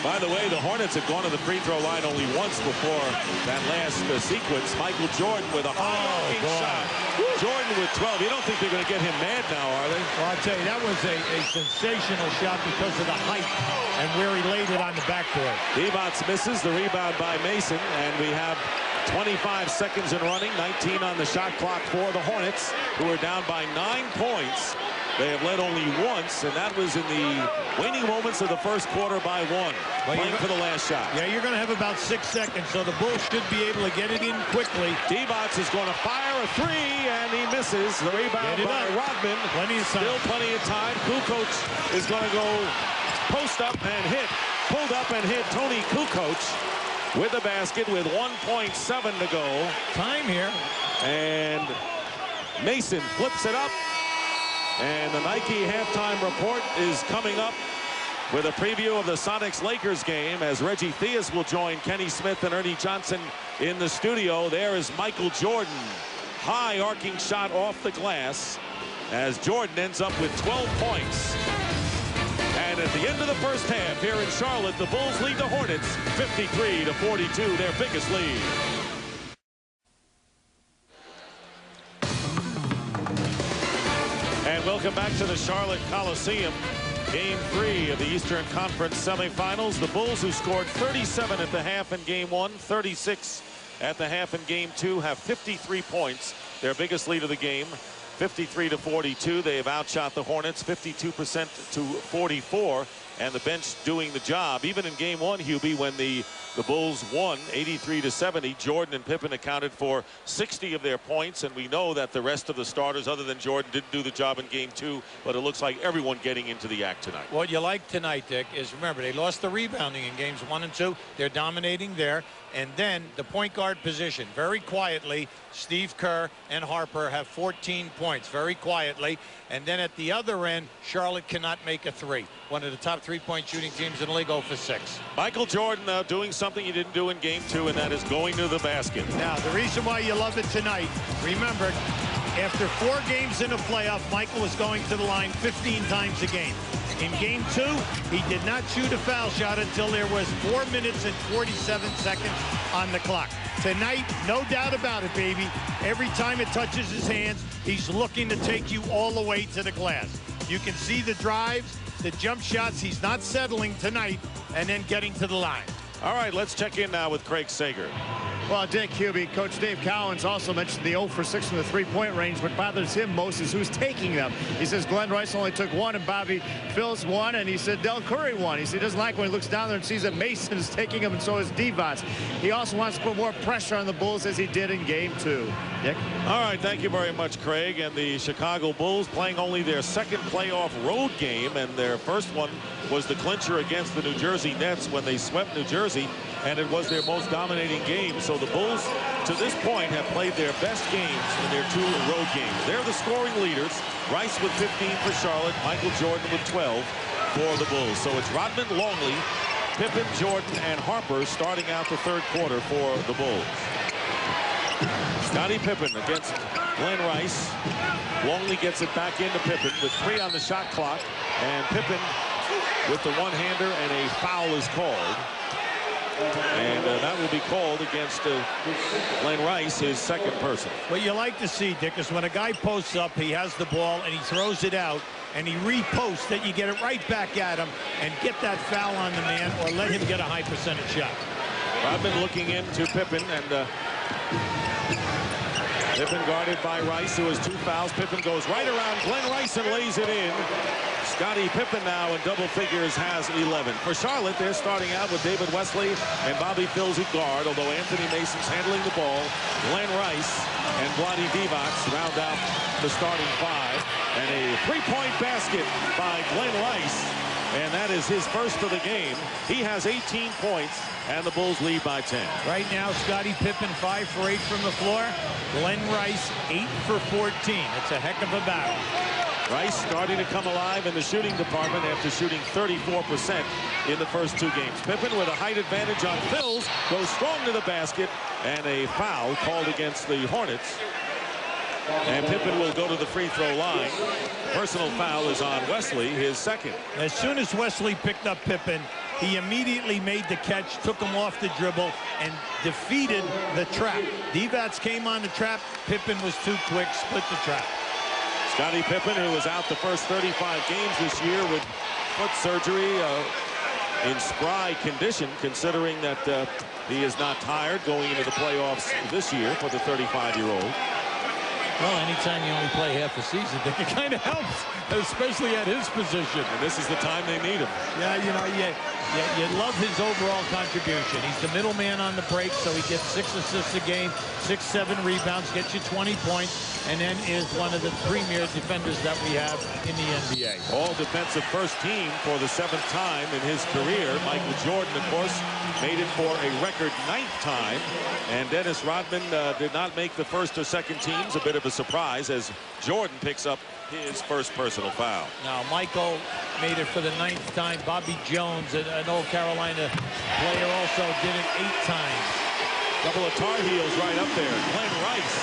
By the way, the Hornets have gone to the free throw line only once before that last sequence. Michael Jordan with a high shot. Jordan with 12. You don't think they're going to get him mad now, are they? Well, I'll tell you, that was a sensational shot because of the height and where he laid it on the backboard. Divac misses the rebound by Mason, and we have 25 seconds in running, 19 on the shot clock for the Hornets, who are down by 9 points. They have led only once, and that was in the waning moments of the first quarter by 1, playing for the last shot. Yeah, you're going to have about 6 seconds, so the Bulls should be able to get it in quickly. Divac is going to fire a 3, and he misses. The rebound by Rodman. Still plenty of time. Kukoc is going to go post up and hit. Pulled up and hit Tony Kukoc with the basket with 1.7 to go. Time here. And Mason flips it up. And the Nike halftime report is coming up with a preview of the Sonics-Lakers game as Reggie Theus will join Kenny Smith and Ernie Johnson in the studio. There is Michael Jordan. High arcing shot off the glass as Jordan ends up with 12 points. And at the end of the first half here in Charlotte, the Bulls lead the Hornets 53-42, their biggest lead. And welcome back to the Charlotte Coliseum. Game 3 of the Eastern Conference semifinals. The Bulls, who scored 37 at the half in Game 1, 36 at the half in Game 2, have 53 points, their biggest lead of the game. 53-42. They have outshot the Hornets 52% to 44, and the bench doing the job. Even in game one, Hubie, when the Bulls won 83-70, Jordan and Pippen accounted for 60 of their points, and we know that the rest of the starters, other than Jordan, didn't do the job in game two, but it looks like everyone getting into the act tonight. What you like tonight, Dick, is remember, they lost the rebounding in games 1 and 2. They're dominating there. And then the point guard position, very quietly, Steve Kerr and Harper have 14 points, very quietly. And then at the other end, Charlotte cannot make a three. One of the top three-point shooting teams in the league, 0 for 6. Michael Jordan doing something he didn't do in game two, and that is going to the basket. Now, the reason why you love it tonight, remember, after 4 games in a playoff, Michael was going to the line 15 times a game. In game 2, he did not shoot a foul shot until there was 4 minutes and 47 seconds on the clock. Tonight, no doubt about it, baby. Every time it touches his hands, he's looking to take you all the way to the glass. You can see the drives, the jump shots. He's not settling tonight and then getting to the line. All right, let's check in now with Craig Sager. Well, Dick, Hubie, Coach Dave Cowens also mentioned the 0 for 6 from the three-point range. What bothers him most is who's taking them. He says Glenn Rice only took 1 and Bobby Phills 1, and he said Del Curry 1. He said he doesn't like when he looks down there and sees that Mason is taking them, and so is Divac. He also wants to put more pressure on the Bulls as he did in game 2. Dick? All right, thank you very much, Craig. And the Chicago Bulls playing only their second playoff road game, and their first one was the clincher against the New Jersey Nets when they swept New Jersey, and it was their most dominating game. So the Bulls, to this point, have played their best games in their 2 road games. They're the scoring leaders. Rice with 15 for Charlotte, Michael Jordan with 12 for the Bulls. So it's Rodman, Longley, Pippen, Jordan, and Harper starting out the third quarter for the Bulls. Scottie Pippen against Glenn Rice. Longley gets it back into Pippen with 3 on the shot clock, and Pippen with the one-hander, and a foul is called. And that will be called against Glenn Rice, his second person. What you like to see, Dick, is when a guy posts up, he has the ball, and he throws it out, and he reposts, that you get it right back at him and get that foul on the man, or let him get a high percentage shot. Rodman looking into Pippen, and Pippen guarded by Rice, who has 2 fouls. Pippen goes right around Glenn Rice and lays it in. Scottie Pippen now in double figures has 11. For Charlotte, they're starting out with David Wesley and Bobby Phills at guard, although Anthony Mason's handling the ball. Glenn Rice and Vlade Divac round out the starting 5. And a 3-point basket by Glenn Rice, and that is his first of the game. He has 18 points, and the Bulls lead by 10. Right now, Scottie Pippen 5 for 8 from the floor. Glenn Rice 8 for 14. It's a heck of a battle. Rice starting to come alive in the shooting department after shooting 34% in the first 2 games. Pippen with a height advantage on Phills, goes strong to the basket, and a foul called against the Hornets. And Pippen will go to the free throw line. Personal foul is on Wesley, his second. As soon as Wesley picked up Pippen, he immediately made the catch, took him off the dribble, and defeated the trap. Divac came on the trap. Pippen was too quick, split the trap. Scottie Pippen, who was out the first 35 games this year with foot surgery, in spry condition, considering that he is not tired going into the playoffs this year for the 35-year-old. Well, anytime you only play half a season, it kind of helps, especially at his position. And this is the time they need him. Yeah, you know, you love his overall contribution. He's the middleman on the break, so he gets 6 assists a game, 6-7 rebounds, gets you 20 points, and then is one of the premier defenders that we have in the NBA. All defensive first team for the 7th time in his career. Michael Jordan, of course, made it for a record 9th time. And Dennis Rodman did not make the first or second teams. A bit of a surprise as Jordan picks up his first personal foul. Now, Michael made it for the 9th time. Bobby Jones, an old Carolina player, also did it 8 times. Couple of Tar Heels right up there. Glenn Rice,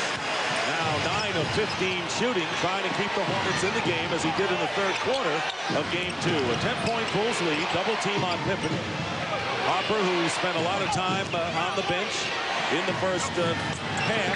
now 9 of 15 shooting, trying to keep the Hornets in the game as he did in the third quarter of game 2. A 10-point Bulls lead, double team on Pippen. Harper, who spent a lot of time on the bench in the first half.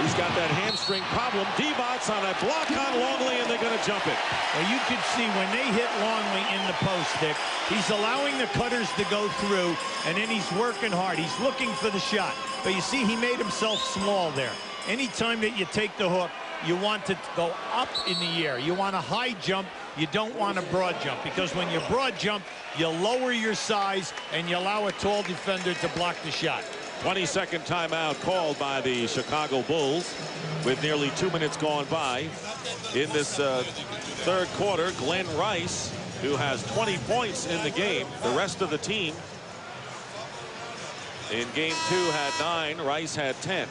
He's got that hamstring problem. Divac on a block on Longley, and they're going to jump it. Well, you can see when they hit Longley in the post, Dick, he's allowing the cutters to go through, and then he's working hard. He's looking for the shot. But you see, he made himself small there. Anytime that you take the hook, you want to go up in the air. You want a high jump. You don't want a broad jump, because when you broad jump, you lower your size and you allow a tall defender to block the shot. 22nd timeout called by the Chicago Bulls with nearly 2 minutes gone by in this third quarter. Glenn Rice, who has 20 points in the game. The rest of the team in game 2 had 9. Rice had 10.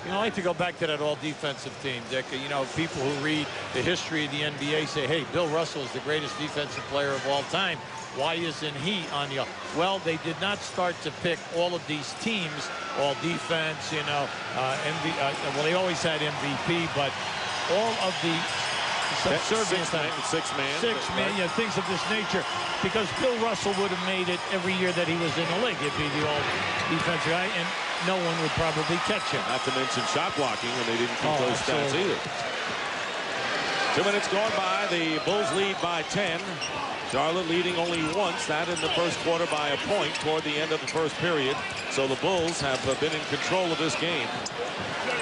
You know, I like to go back to that all-defensive team, Dick. You know, people who read the history of the NBA say, hey, Bill Russell is the greatest defensive player of all time. Why isn't he on the... Well, they did not start to pick all of these teams, all defense, you know, well, they always had MVP, but all of the subservient... Six-man, yeah, things of this nature. Because Bill Russell would have made it every year that he was in the league. He'd be the all-defensive guy, and no one would probably catch him. Not to mention shot blocking, and they didn't keep those stats either. 2 minutes gone by. The Bulls lead by 10. Charlotte leading only once, that in the first quarter by a point toward the end of the first period. So the Bulls have been in control of this game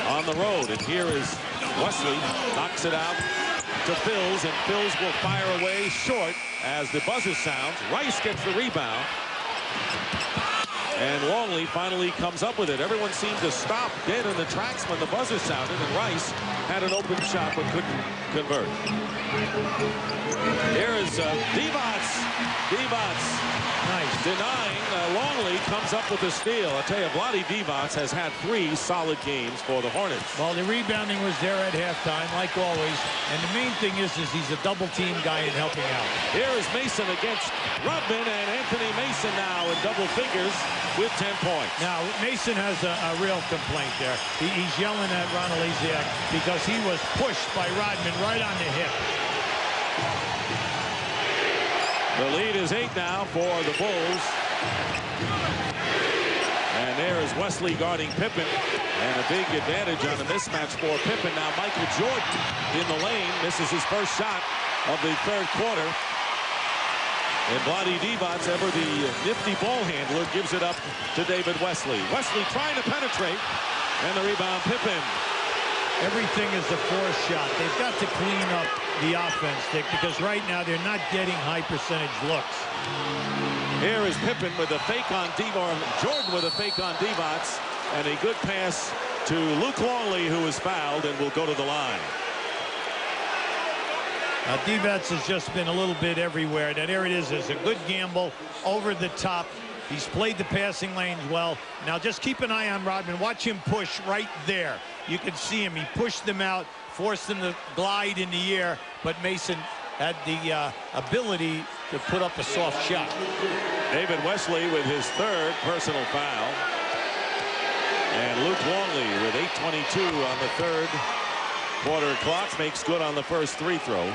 on the road. And here is Wesley, knocks it out to Phils, and Phils will fire away short as the buzzer sounds. Rice gets the rebound. And Longley finally comes up with it. Everyone seemed to stop dead in the tracks when the buzzer sounded, and Rice had an open shot but couldn't convert. Here is Divac. Nice. Denying. Longley comes up with the steal. I'll tell you, Vlade Divac has had 3 solid games for the Hornets. Well, the rebounding was there at halftime, like always. And the main thing is he's a double-team guy in helping out. Here is Mason against Rudman, and Anthony Mason now in double figures with 10 points. Now, Mason has a real complaint there. He's yelling at Ron Elysiak because he was pushed by Rodman right on the hip. The lead is 8 now for the Bulls. And there is Wesley guarding Pippen. And a big advantage on the mismatch for Pippen. Now Michael Jordan in the lane misses his first shot of the third quarter. And Vlade Divac, ever the nifty ball handler, gives it up to David Wesley. Wesley trying to penetrate. And the rebound, Pippen. Everything is a forced shot. They've got to clean up the offense, Dick, because right now they're not getting high percentage looks. Here is Pippen with a fake on Divac, Jordan with a fake on Divac, and a good pass to Luke Longley, who is fouled and will go to the line. Divac has just been a little bit everywhere. Now there it is. It's a good gamble over the top. He's played the passing lanes well. Now just keep an eye on Rodman. Watch him push right there. You can see him. He pushed them out, forced them to glide in the air, but Mason had the ability to put up a soft shot. David Wesley with his third personal foul. And Luke Longley with 8:22 on the third quarter clock makes good on the first free throw.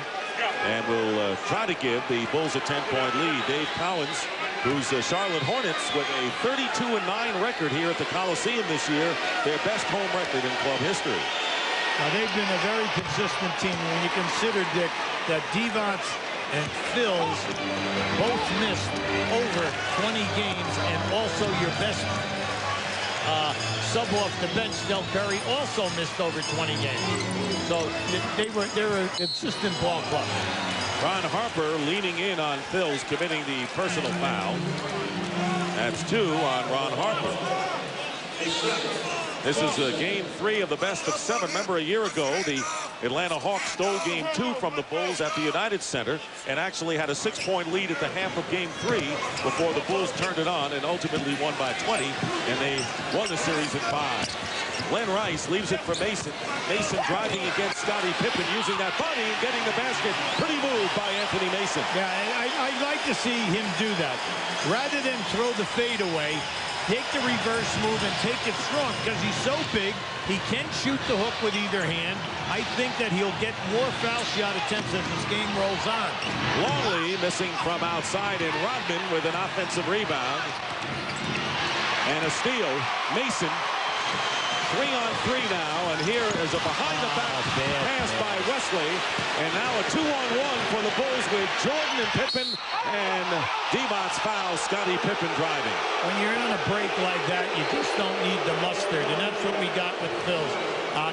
And will try to give the Bulls a 10-point lead. Dave Cowens, who's the Charlotte Hornets with a 32-9 record here at the Coliseum this year, their best home record in club history. Now they've been a very consistent team. When you consider, Dick, that Divac and Phils both missed over 20 games, and also your best sub off the bench, Del Curry, also missed over 20 games. So they're a consistent ball club. Ron Harper leaning in on Phils, committing the personal foul. That's 2 on Ron Harper. This is game 3 of the best of 7. Remember, a year ago, the Atlanta Hawks stole game 2 from the Bulls at the United Center and actually had a 6-point lead at the half of game 3 before the Bulls turned it on and ultimately won by 20, and they won the series in 5. Glenn Rice leaves it for Mason. Mason driving against Scottie Pippen, using that body and getting the basket. Pretty move by Anthony Mason. Yeah, I'd like to see him do that. Rather than throw the fade away, take the reverse move and take it strong, because he's so big, he can shoot the hook with either hand. I think that he'll get more foul shot attempts as this game rolls on. Longley missing from outside, and Rodman with an offensive rebound. And a steal. Mason 3-on-3 now, and here is a behind-the-back pass by Wesley, and now a 2-on-1 for the Bulls with Jordan and Pippen, and Divac fouls Scottie Pippen driving. When you're on a break like that, you just don't need the mustard, and that's what we got with Phils.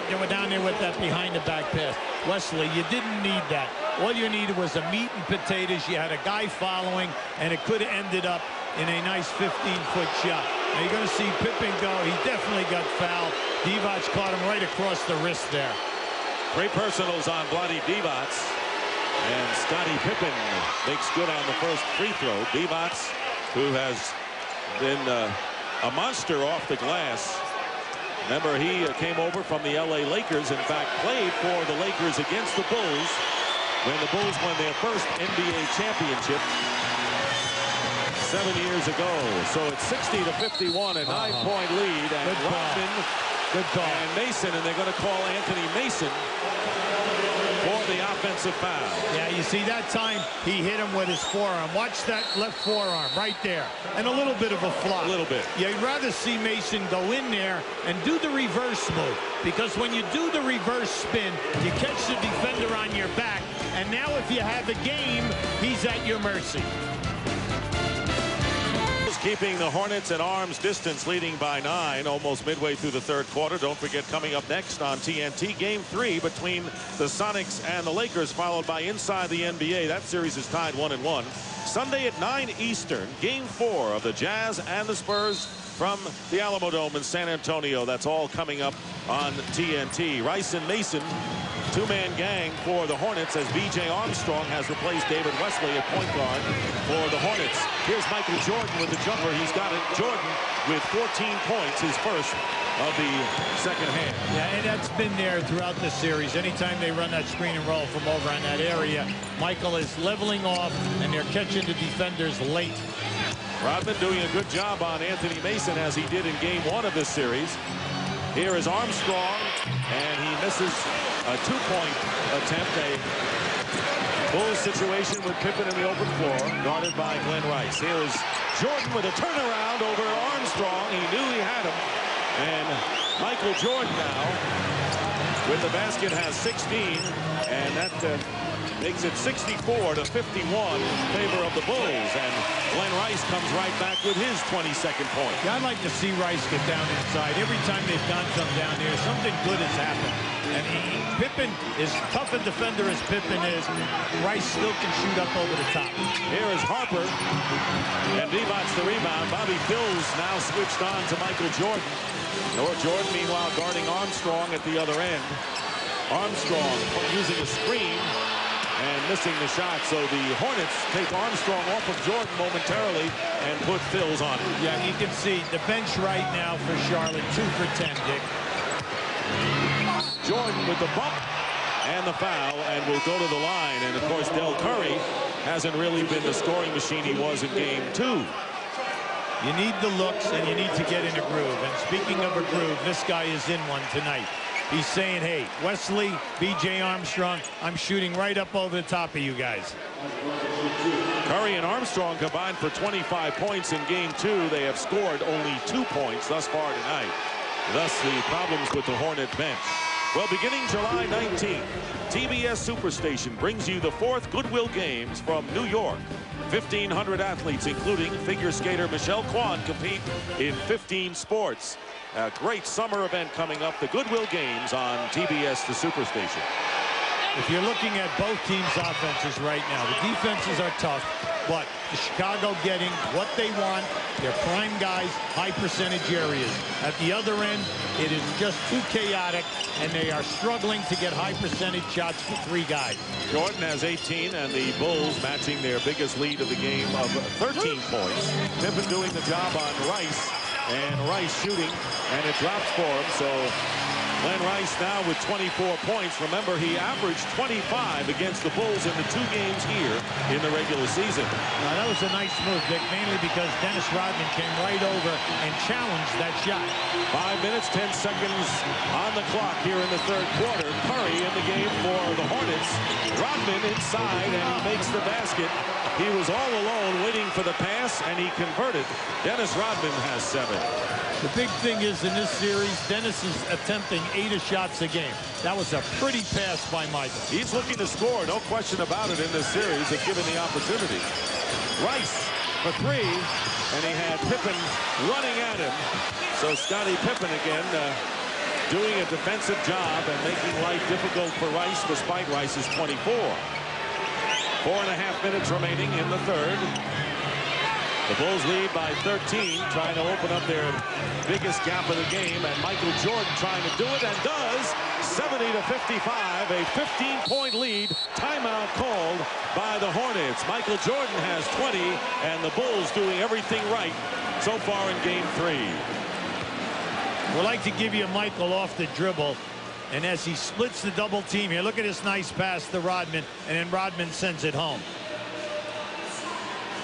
They were down there with that behind-the-back pass. Wesley, you didn't need that. All you needed was a meat and potatoes. You had a guy following, and it could have ended up in a nice 15-foot shot. Now you're going to see Pippen go. He definitely got fouled. Divac caught him right across the wrist there. Great personals on Vlade Divac. And Scottie Pippen makes good on the first free throw. Divac, who has been a monster off the glass. Remember, he came over from the LA Lakers. In fact, played for the Lakers against the Bulls when the Bulls won their first NBA championship 7 years ago. So it's 60-51, a 9-point lead. And Rodman and Mason, and they're going to call Anthony Mason for the offensive foul. Yeah, you see that time he hit him with his forearm. Watch that left forearm right there. And a little bit of a flop. A little bit. Yeah, you'd rather see Mason go in there and do the reverse move. Because when you do the reverse spin, you catch the defender on your back. And now if you have a game, he's at your mercy. Keeping the Hornets at arm's distance, leading by 9, almost midway through the third quarter. Don't forget, coming up next on TNT, Game 3 between the Sonics and the Lakers, followed by Inside the NBA. That series is tied 1-1. Sunday at 9 Eastern, Game 4 of the Jazz and the Spurs from the Alamo Dome in San Antonio. That's all coming up on TNT. Rice and Mason, two-man gang for the Hornets, as B.J. Armstrong has replaced David Wesley at point guard for the Hornets. Here's Michael Jordan with the jumper. He's got it. Jordan with 14 points, his first of the second half. Yeah, and that's been there throughout the series. Anytime they run that screen and roll from over in that area, Michael is leveling off, and they're catching the defenders late. Rodman doing a good job on Anthony Mason, as he did in Game 1 of this series. Here is Armstrong, and he misses a two-point attempt. A Bulls situation with Pippen in the open floor, guarded by Glenn Rice. Here is Jordan with a turnaround over Armstrong. He knew he had him. And Michael Jordan now with the basket has 16, and that makes it 64-51 in favor of the Bulls. And Glenn Rice comes right back with his 22nd point. Yeah, I'd like to see Rice get down inside. Every time they've done something down there, something good has happened. And Pippen, as tough a defender as Pippen is, Rice still can shoot up over the top. Here is Harper, and Divac the rebound. Bobby Phills now switched on to Michael Jordan. Jordan, meanwhile, guarding Armstrong at the other end. Armstrong using a screen and missing the shot. So the Hornets take Armstrong off of Jordan momentarily and put Phills on it. Yeah, you can see the bench right now for Charlotte, 2 for 10, Dick. Jordan with the bump and the foul, and will go to the line. And of course, Del Curry hasn't really been the scoring machine he was in Game 2. You need the looks, and you need to get in a groove. And speaking of a groove, this guy is in one tonight. He's saying, hey, Wesley, B.J. Armstrong, I'm shooting right up over the top of you guys. Curry and Armstrong combined for 25 points in Game 2. They have scored only 2 points thus far tonight. Thus, the problems with the Hornet bench. Well, beginning July 19th, TBS Superstation brings you the 4th Goodwill Games from New York. 1,500 athletes, including figure skater Michelle Kwan, compete in 15 sports. A great summer event coming up, the Goodwill Games on TBS, the Superstation. If you're looking at both teams' offenses right now, the defenses are tough, but the Chicago getting what they want, their prime guys, high percentage areas. At the other end, it is just too chaotic, and they are struggling to get high percentage shots for 3 guys. Jordan has 18, and the Bulls matching their biggest lead of the game of 13 points. Pippen doing the job on Rice, and Rice shooting, and it drops for him. So Glenn Rice now with 24 points. Remember, he averaged 25 against the Bulls in the 2 games here in the regular season. Now, that was a nice move, Dick, mainly because Dennis Rodman came right over and challenged that shot. 5 minutes, 10 seconds on the clock here in the third quarter. Curry in the game for the Hornets. Rodman inside, and he makes the basket. He was all alone waiting for the pass, and he converted. Dennis Rodman has 7. The big thing is in this series, Dennis is attempting 8 shots a game. That was a pretty pass by Michael. He's looking to score, no question about it, in this series if given the opportunity. Rice for 3, and he had Pippen running at him. So Scottie Pippen again doing a defensive job and making life difficult for Rice despite Rice's 24. 4.5 minutes remaining in the third. The Bulls lead by 13, trying to open up their biggest gap of the game, and Michael Jordan trying to do it, and does. 70-55, a 15-point lead. Timeout called by the Hornets. Michael Jordan has 20, and the Bulls doing everything right so far in game 3. We'd like to give you Michael off the dribble, and as he splits the double team here, look at this nice pass to Rodman, and then Rodman sends it home.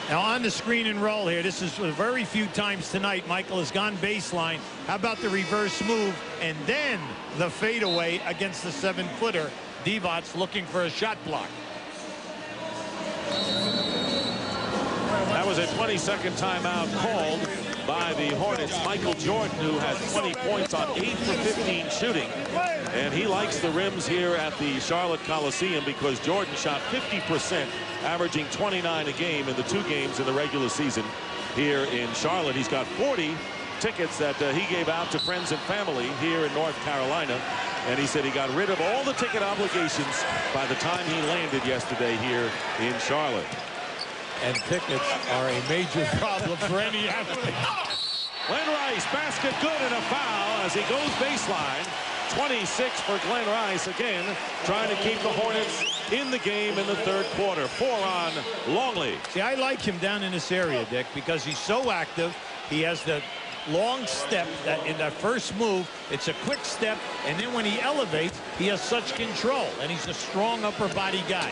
Now on the screen and roll here, this is very few times tonight Michael has gone baseline. How about the reverse move and then the fadeaway against the 7-footer? Divac's looking for a shot block. That was a 20-second timeout called by the Hornets. Michael Jordan, who had 20 points on 8 for 15 shooting. And he likes the rims here at the Charlotte Coliseum because Jordan shot 50%, averaging 29 a game in the 2 games in the regular season here in Charlotte. He's got 40 tickets that he gave out to friends and family here in North Carolina. And he said he got rid of all the ticket obligations by the time he landed yesterday here in Charlotte. And tickets are a major problem for any athlete. Glenn Rice, basket good and a foul as he goes baseline. 26 for Glenn Rice, again trying to keep the Hornets in the game in the third quarter. 4 on Longley. See, I like him down in this area, Dick, because he's so active. He has the long step that in that first move, it's a quick step, and then when he elevates, he has such control, and he's a strong upper body guy.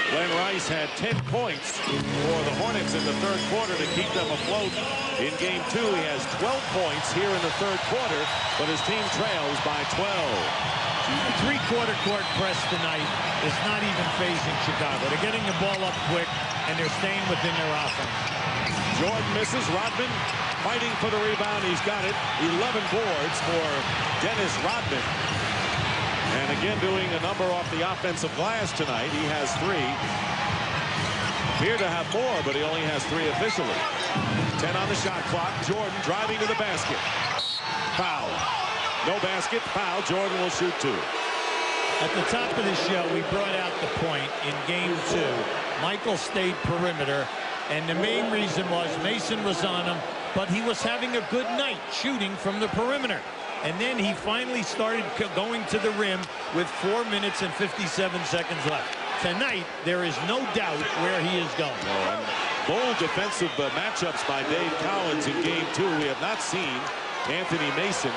Glenn Rice had 10 points for the Hornets in the third quarter to keep them afloat in game 2. He has 12 points here in the third quarter, but his team trails by 12. The three-quarter court press tonight is not even phasing Chicago. They're getting the ball up quick, and they're staying within their offense. Jordan misses. Rodman fighting for the rebound. He's got it. 11 boards for Dennis Rodman. And again, doing a number off the offensive glass tonight. He has 3. Appeared to have more, but he only has 3 officially. 10 on the shot clock. Jordan driving to the basket. Foul. No basket. Foul. Jordan will shoot 2. At the top of the show, we brought out the point in game 2. Michael stayed perimeter, and the main reason was Mason was on him, but he was having a good night shooting from the perimeter. And then he finally started going to the rim with 4 minutes and 57 seconds left. Tonight, there is no doubt where he is going. Bold defensive matchups by Dave Cowens in game 2. We have not seen Anthony Mason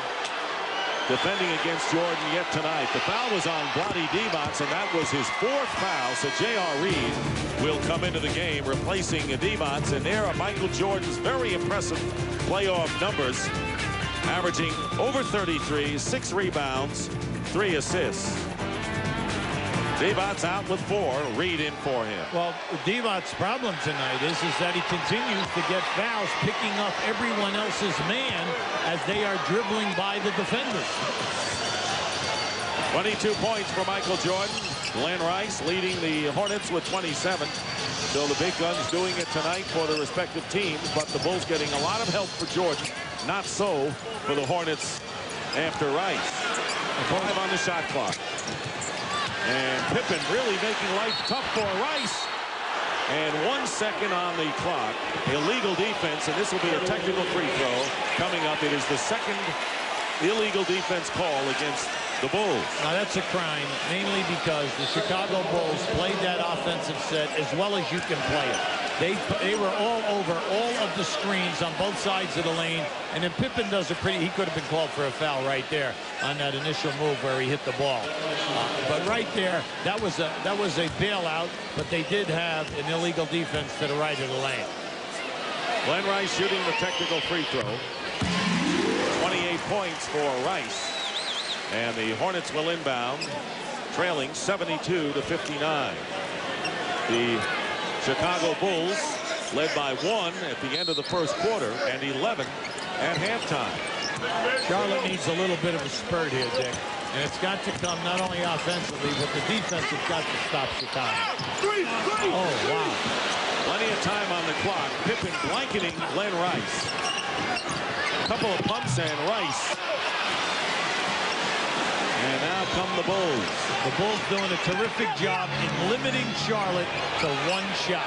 defending against Jordan yet tonight. The foul was on Vlade Divac, and that was his 4th foul. So J.R. Reed will come into the game, replacing Divac. And there are Michael Jordan's very impressive playoff numbers, averaging over 33, 6 rebounds, 3 assists. Divac's out with 4. Reed in for him. Well, Divac's problem tonight is that he continues to get fouls, picking up everyone else's man as they are dribbling by the defenders. 22 points for Michael Jordan. Glenn Rice leading the Hornets with 27. So the big guns doing it tonight for the respective teams, but the Bulls getting a lot of help for Jordan. Not so for the Hornets after Rice. 5 on the shot clock. And Pippen really making life tough for Rice. And 1 second on the clock. Illegal defense, and this will be a technical free throw coming up. It is the second illegal defense call against the Bulls. Now that's a crime, mainly because the Chicago Bulls played that offensive set as well as you can play it. They were all over all of the screens on both sides of the lane, and then Pippen does a pretty. He could have been called for a foul right there on that initial move where he hit the ball. But right there, that was a bailout. But they did have an illegal defense to the right of the lane. Glenn Rice shooting the technical free throw. 28 points for Rice, and the Hornets will inbound, trailing 72-59. The Chicago Bulls led by 1 at the end of the first quarter and 11 at halftime. Charlotte needs a little bit of a spurt here, Dick. And it's got to come not only offensively, but the defense has got to stop Chicago. Oh, wow. Plenty of time on the clock. Pippen blanketing Glenn Rice. couple of pumps, and Rice. And now come the Bulls. The Bulls doing a terrific job in limiting Charlotte to one shot.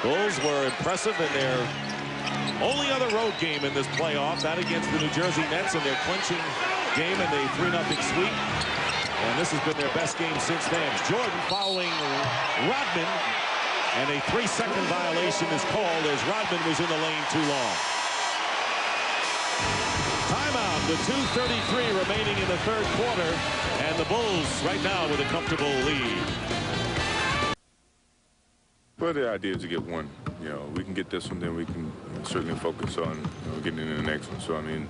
Bulls were impressive in their only other road game in this playoff, that against the New Jersey Nets in their clinching game in the 3-0 sweep. And this has been their best game since then. Jordan following Rodman, and a 3-second violation is called as Rodman was in the lane too long. Timeout with 2:33 remaining in the third quarter, and the Bulls right now with a comfortable lead. Well, the idea is to get one. You know, we can get this one, then we can certainly focus on getting into the next one. So, I mean,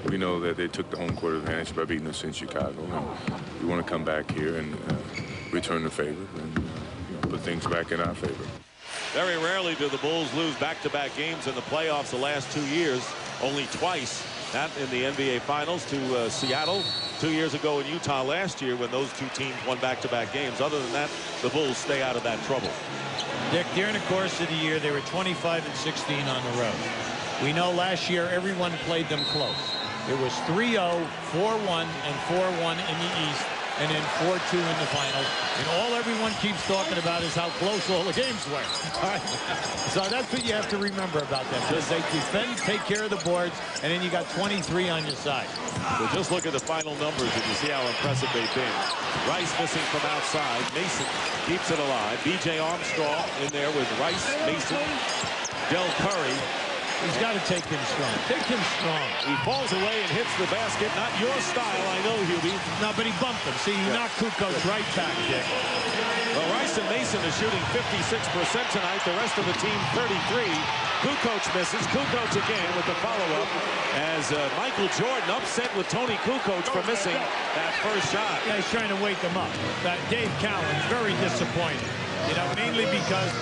we know that they took the home court advantage by beating us in Chicago, and we want to come back here and return the favor and put things back in our favor. Very rarely do the Bulls lose back-to-back games in the playoffs the last 2 years. Only twice. That in the NBA Finals to Seattle 2 years ago in Utah last year when those two teams won back-to-back games. Other than that, the Bulls stay out of that trouble. Dick, during the course of the year, they were 25-16 on the road. We know last year everyone played them close. It was 3-0, 4-1, and 4-1 in the East, and then 4-2 in the finals. And all everyone keeps talking about is how close all the games were. All right. So that's what you have to remember about them. Because they defend, take care of the boards, and then you got 23 on your side. So just look at the final numbers and you see how impressive they've been. Rice missing from outside. Mason keeps it alive. B.J. Armstrong in there with Rice, Mason, Del Curry. He's got to take him strong. Take him strong. He falls away and hits the basket. Not your style, I know, Hubie. No, but he bumped him. See, he knocked Kukoc right back, Dick. Well, Rice and Mason are shooting 56% tonight. The rest of the team, 33. Kukoc misses. Kukoc again with the follow-up as Michael Jordan upset with Tony Kukoc for missing that first shot. Yeah, he's trying to wake him up. Dave Cowan's very disappointed. You know, mainly because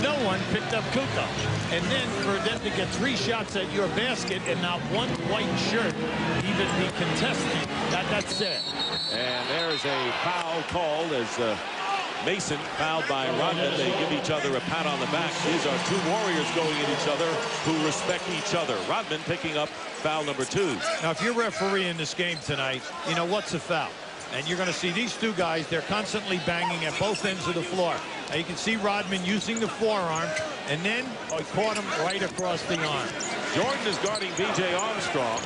no one picked up Kukoc. And then for them to get 3 shots at your basket and not one white shirt even be contested, that's it. And there's a foul called as Mason fouled by Rodman. They give each other a pat on the back. These are two warriors going at each other who respect each other. Rodman picking up foul number 2. Now, if you're refereeing this game tonight, you know what's a foul. And you're going to see these two guys, they're constantly banging at both ends of the floor. Now you can see Rodman using the forearm, and then he caught him right across the arm. Jordan is guarding B.J. Armstrong.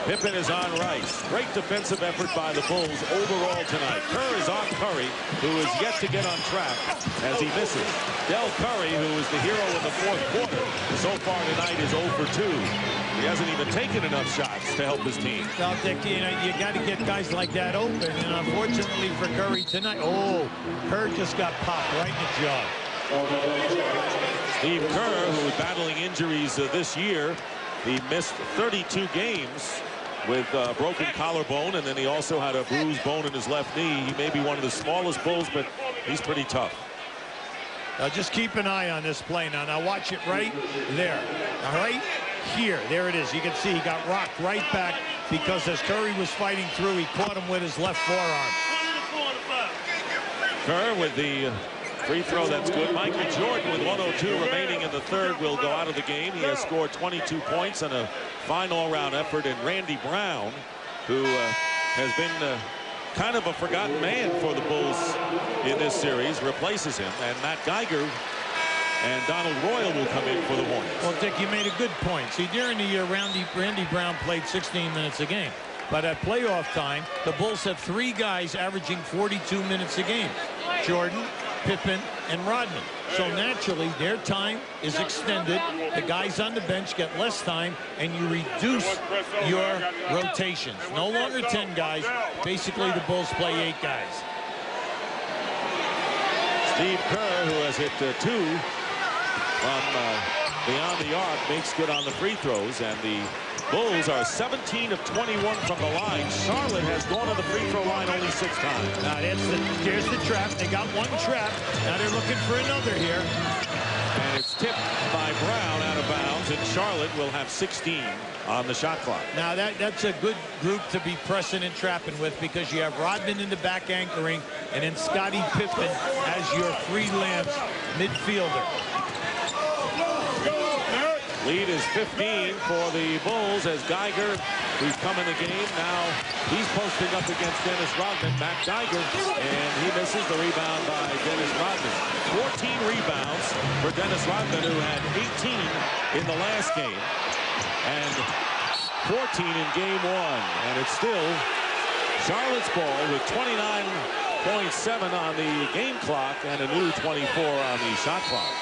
Pippen is on Rice. Great defensive effort by the Bulls overall tonight. Kerr is on Curry, who is yet to get on track as he misses. Del Curry, who is the hero in the fourth quarter, so far tonight is 0 for 2. He hasn't even taken enough shots to help his team. Well, Dick, you know, you got to get guys like that open, and unfortunately for Curry tonight, Kerr just got popped right in the jaw. Steve Kerr, who was battling injuries this year, he missed 32 games with a broken collarbone, and then he also had a bruised bone in his left knee. He may be one of the smallest Bulls, but he's pretty tough. Just keep an eye on this play now. Now watch it right there. Right here. There it is. You can see he got rocked right back because as Curry was fighting through, he caught him with his left forearm. Kerr with the free throw, that's good. Michael Jordan with 1:02 remaining in the third will go out of the game. He has scored 22 points in a fine all-round effort. And Randy Brown, who has been kind of a forgotten man for the Bulls in this series, replaces him. And Matt Geiger and Donald Royal will come in for the Hornets. Well, Dick, you made a good point. See, during the year, Randy Brown played 16 minutes a game. But at playoff time, the Bulls have 3 guys averaging 42 minutes a game. Jordan, Pippen, and Rodman. So naturally, their time is extended. The guys on the bench get less time, and you reduce your rotations. No longer 10 guys. Basically, the Bulls play 8 guys. Steve Kerr, who has hit 2 from beyond the arc, makes good on the free throws, and the Bulls are 17 of 21 from the line. Charlotte has gone to the free throw line only 6 times. Now there's the trap. They got one trap. Now they're looking for another here. And it's tipped by Brown out of bounds, and Charlotte will have 16 on the shot clock. Now that's a good group to be pressing and trapping with, because you have Rodman in the back anchoring, and then Scottie Pippen as your freelance midfielder. Lead is 15 for the Bulls as Geiger, who's come in the game, now he's posting up against Dennis Rodman. Matt Geiger, and he misses the rebound by Dennis Rodman. 14 rebounds for Dennis Rodman, who had 18 in the last game and 14 in game 1. And it's still Charlotte's ball with 29.7 on the game clock and a new 24 on the shot clock.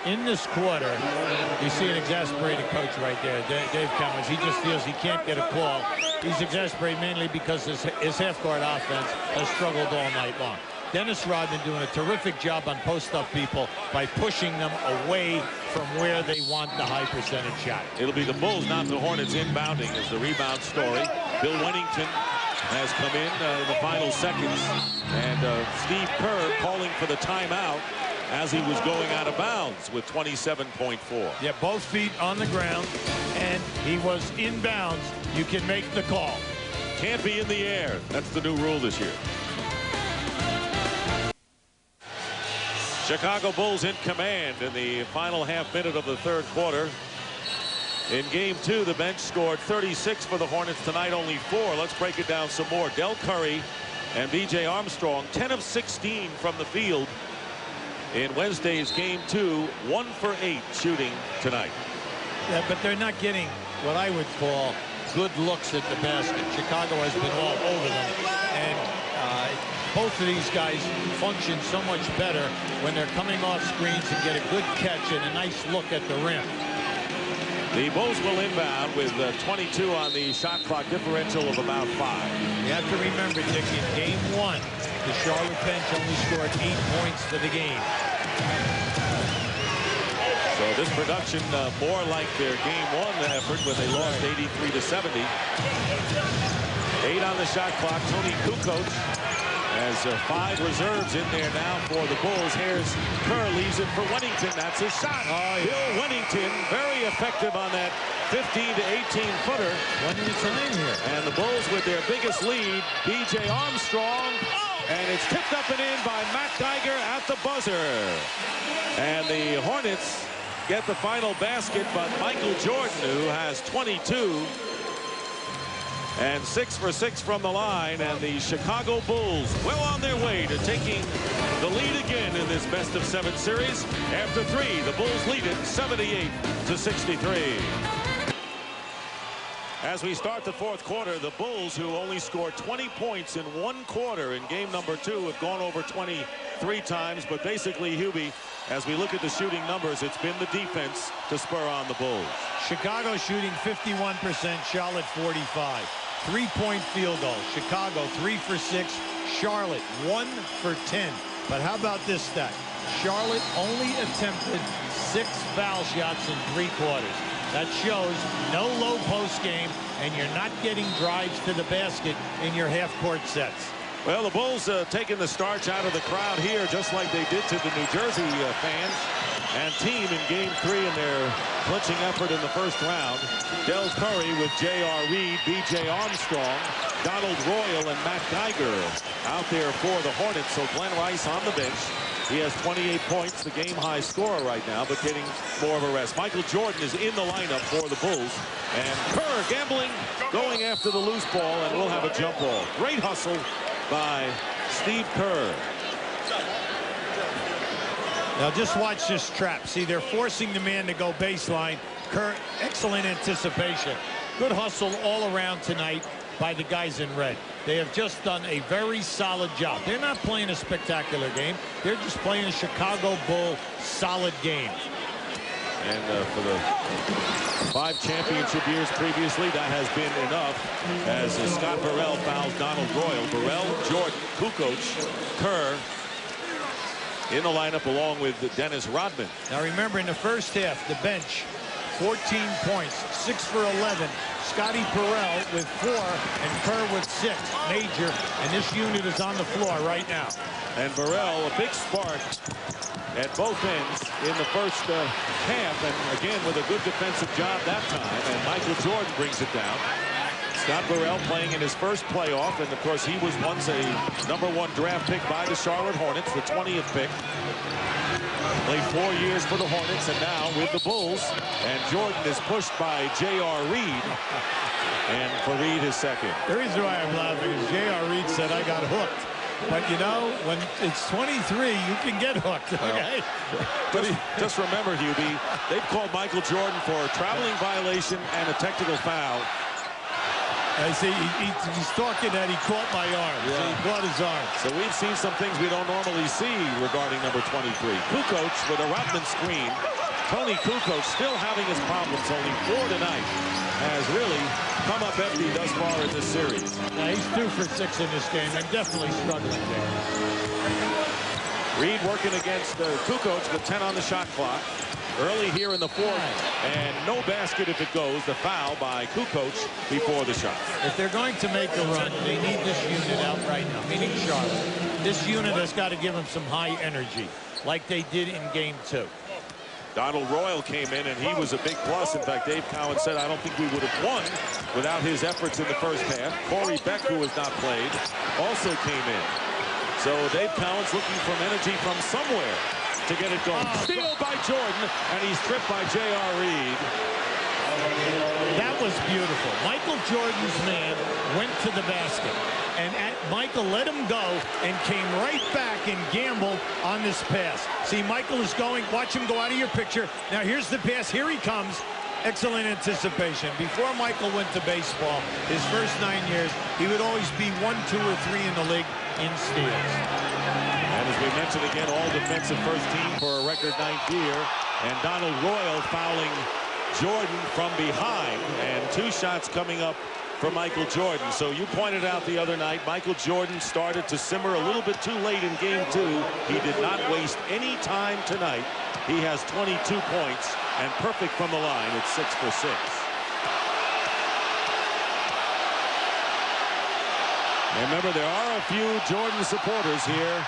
In this quarter, you see an exasperated coach right there, Dave Cowens. He just feels he can't get a call. He's exasperated mainly because his half-court offense has struggled all night long. Dennis Rodman doing a terrific job on post-up people by pushing them away from where they want the high percentage shot. It'll be the Bulls, not the Hornets, inbounding is the rebound story. Bill Wennington has come in the final seconds, and Steve Kerr calling for the timeout as he was going out of bounds with 27.4. Yeah, both feet on the ground, and he was in bounds. You can make the call. Can't be in the air. That's the new rule this year. Chicago Bulls in command in the final half minute of the third quarter. In game 2, the bench scored 36 for the Hornets tonight, only 4. Let's break it down some more. Del Curry and B.J. Armstrong, 10 of 16 from the field in Wednesday's game 2, 1 for 8 shooting tonight. Yeah, but they're not getting what I would call good looks at the basket. Chicago has been all over them, and both of these guys function so much better when they're coming off screens and get a good catch and a nice look at the rim. The Bulls will inbound with 22 on the shot clock, differential of about 5. You have to remember, Dick, in game 1, the Charlotte bench only scored 8 points for the game. So this production more like their game 1 effort when they lost 83-70. 8 on the shot clock. Tony Kukoc has 5 reserves in there now for the Bulls. Here's Kerr, leaves it for Wennington. That's his shot. Oh, yeah. Bill Wennington, very effective on that 15 to 18 footer. What is in here? And the Bulls with their biggest lead, B.J. Armstrong. And it's tipped up and in by Matt Geiger at the buzzer. And the Hornets get the final basket, but Michael Jordan, who has 22, and 6 for 6 from the line, and the Chicago Bulls well on their way to taking the lead again in this best-of-7 series. After 3, the Bulls lead it 78-63. As we start the fourth quarter, the Bulls, who only scored 20 points in 1 quarter in game number 2, have gone over 23 times. But basically, Hubie, as we look at the shooting numbers, it's been the defense to spur on the Bulls. Chicago shooting 51%, Charlotte 45. 3-point field goal. Chicago 3 for 6, Charlotte 1 for 10. But how about this stat? Charlotte only attempted 6 foul shots in 3 quarters. That shows no low post game, and you're not getting drives to the basket in your half-court sets. Well, the Bulls taking the starch out of the crowd here, just like they did to the New Jersey fans and team in game 3 in their clinching effort in the first round. Del Curry with J.R. Reed, B.J. Armstrong, Donald Royal, and Matt Geiger out there for the Hornets. So Glenn Rice on the bench. He has 28 points, the game-high scorer right now, but getting more of a rest. Michael Jordan is in the lineup for the Bulls. And Kerr gambling, going after the loose ball, and we'll have a jump ball. Great hustle by Steve Kerr. Now just watch this trap. See, they're forcing the man to go baseline. Kerr, excellent anticipation. Good hustle all around tonight by the guys in red. They have just done a very solid job. They're not playing a spectacular game. They're just playing a Chicago Bull solid game. And for the 5 championship years previously, that has been enough as Scott Burrell fouls Donald Royal. Burrell, Jordan, Kukoc, Kerr in the lineup along with Dennis Rodman. Now remember, in the first half, the bench, 14 points, 6 for 11. Scotty Burrell with 4 and Kerr with 6. Major, and this unit is on the floor right now. And Burrell, a big spark at both ends in the first half, and again with a good defensive job that time. And Michael Jordan brings it down. Scott Burrell playing in his first playoff, and of course he was once a #1 draft pick by the Charlotte Hornets, the 20th pick. Played 4 years for the Hornets and now with the Bulls. And Jordan is pushed by J.R. Reed. And for Reed, his second. The reason why I'm laughing is J.R. Reed said, I got hooked. But, you know, when it's 23, you can get hooked. Okay? Just remember, Hubie, they've called Michael Jordan for a traveling violation and a technical foul. I see he's talking that he caught my arm. Yeah. So he caught his arm. So we've seen some things we don't normally see regarding number 23. Kukoc with a Rodman screen. Tony Kukoc still having his problems. Only 4 tonight. Has really come up empty thus far in this series. Now he's 2 for 6 in this game and definitely struggling there. Reed working against Kukoc with 10 on the shot clock. Early here in the fourth, and no basket if it goes. The foul by Kukoc before the shot. If they're going to make a run, they need this unit out right now, meaning Charlotte. This unit has got to give them some high energy, like they did in Game 2. Donald Royal came in, and he was a big plus. In fact, Dave Cowan said, I don't think we would have won without his efforts in the first half. Corey Beck, who has not played, also came in. So Dave Cowan's looking for energy from somewhere to get it going. Steal by Jordan, and he's tripped by J.R. Reed. That was beautiful. Michael Jordan's man went to the basket, and Michael let him go and came right back and gambled on this pass. See, Michael is going. Watch him go out of your picture. Now, here's the pass. Here he comes. Excellent anticipation. Before Michael went to baseball, his first 9 years, he would always be 1, 2, or 3 in the league in steals. And as we mentioned again, all defensive first team for a record 9th year. And Donald Royal fouling Jordan from behind. And 2 shots coming up for Michael Jordan. So you pointed out the other night, Michael Jordan started to simmer a little bit too late in Game 2. He did not waste any time tonight. He has 22 points and perfect from the line at 6 for 6. And remember, there are a few Jordan supporters here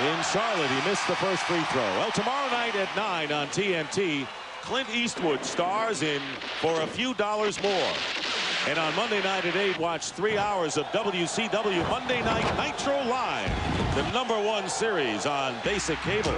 in Charlotte. He missed the first free throw. Well, tomorrow night at 9 on TNT, Clint Eastwood stars in For a Few Dollars More. And on Monday night at 8, watch 3 hours of WCW Monday Night Nitro Live, the #1 series on basic cable.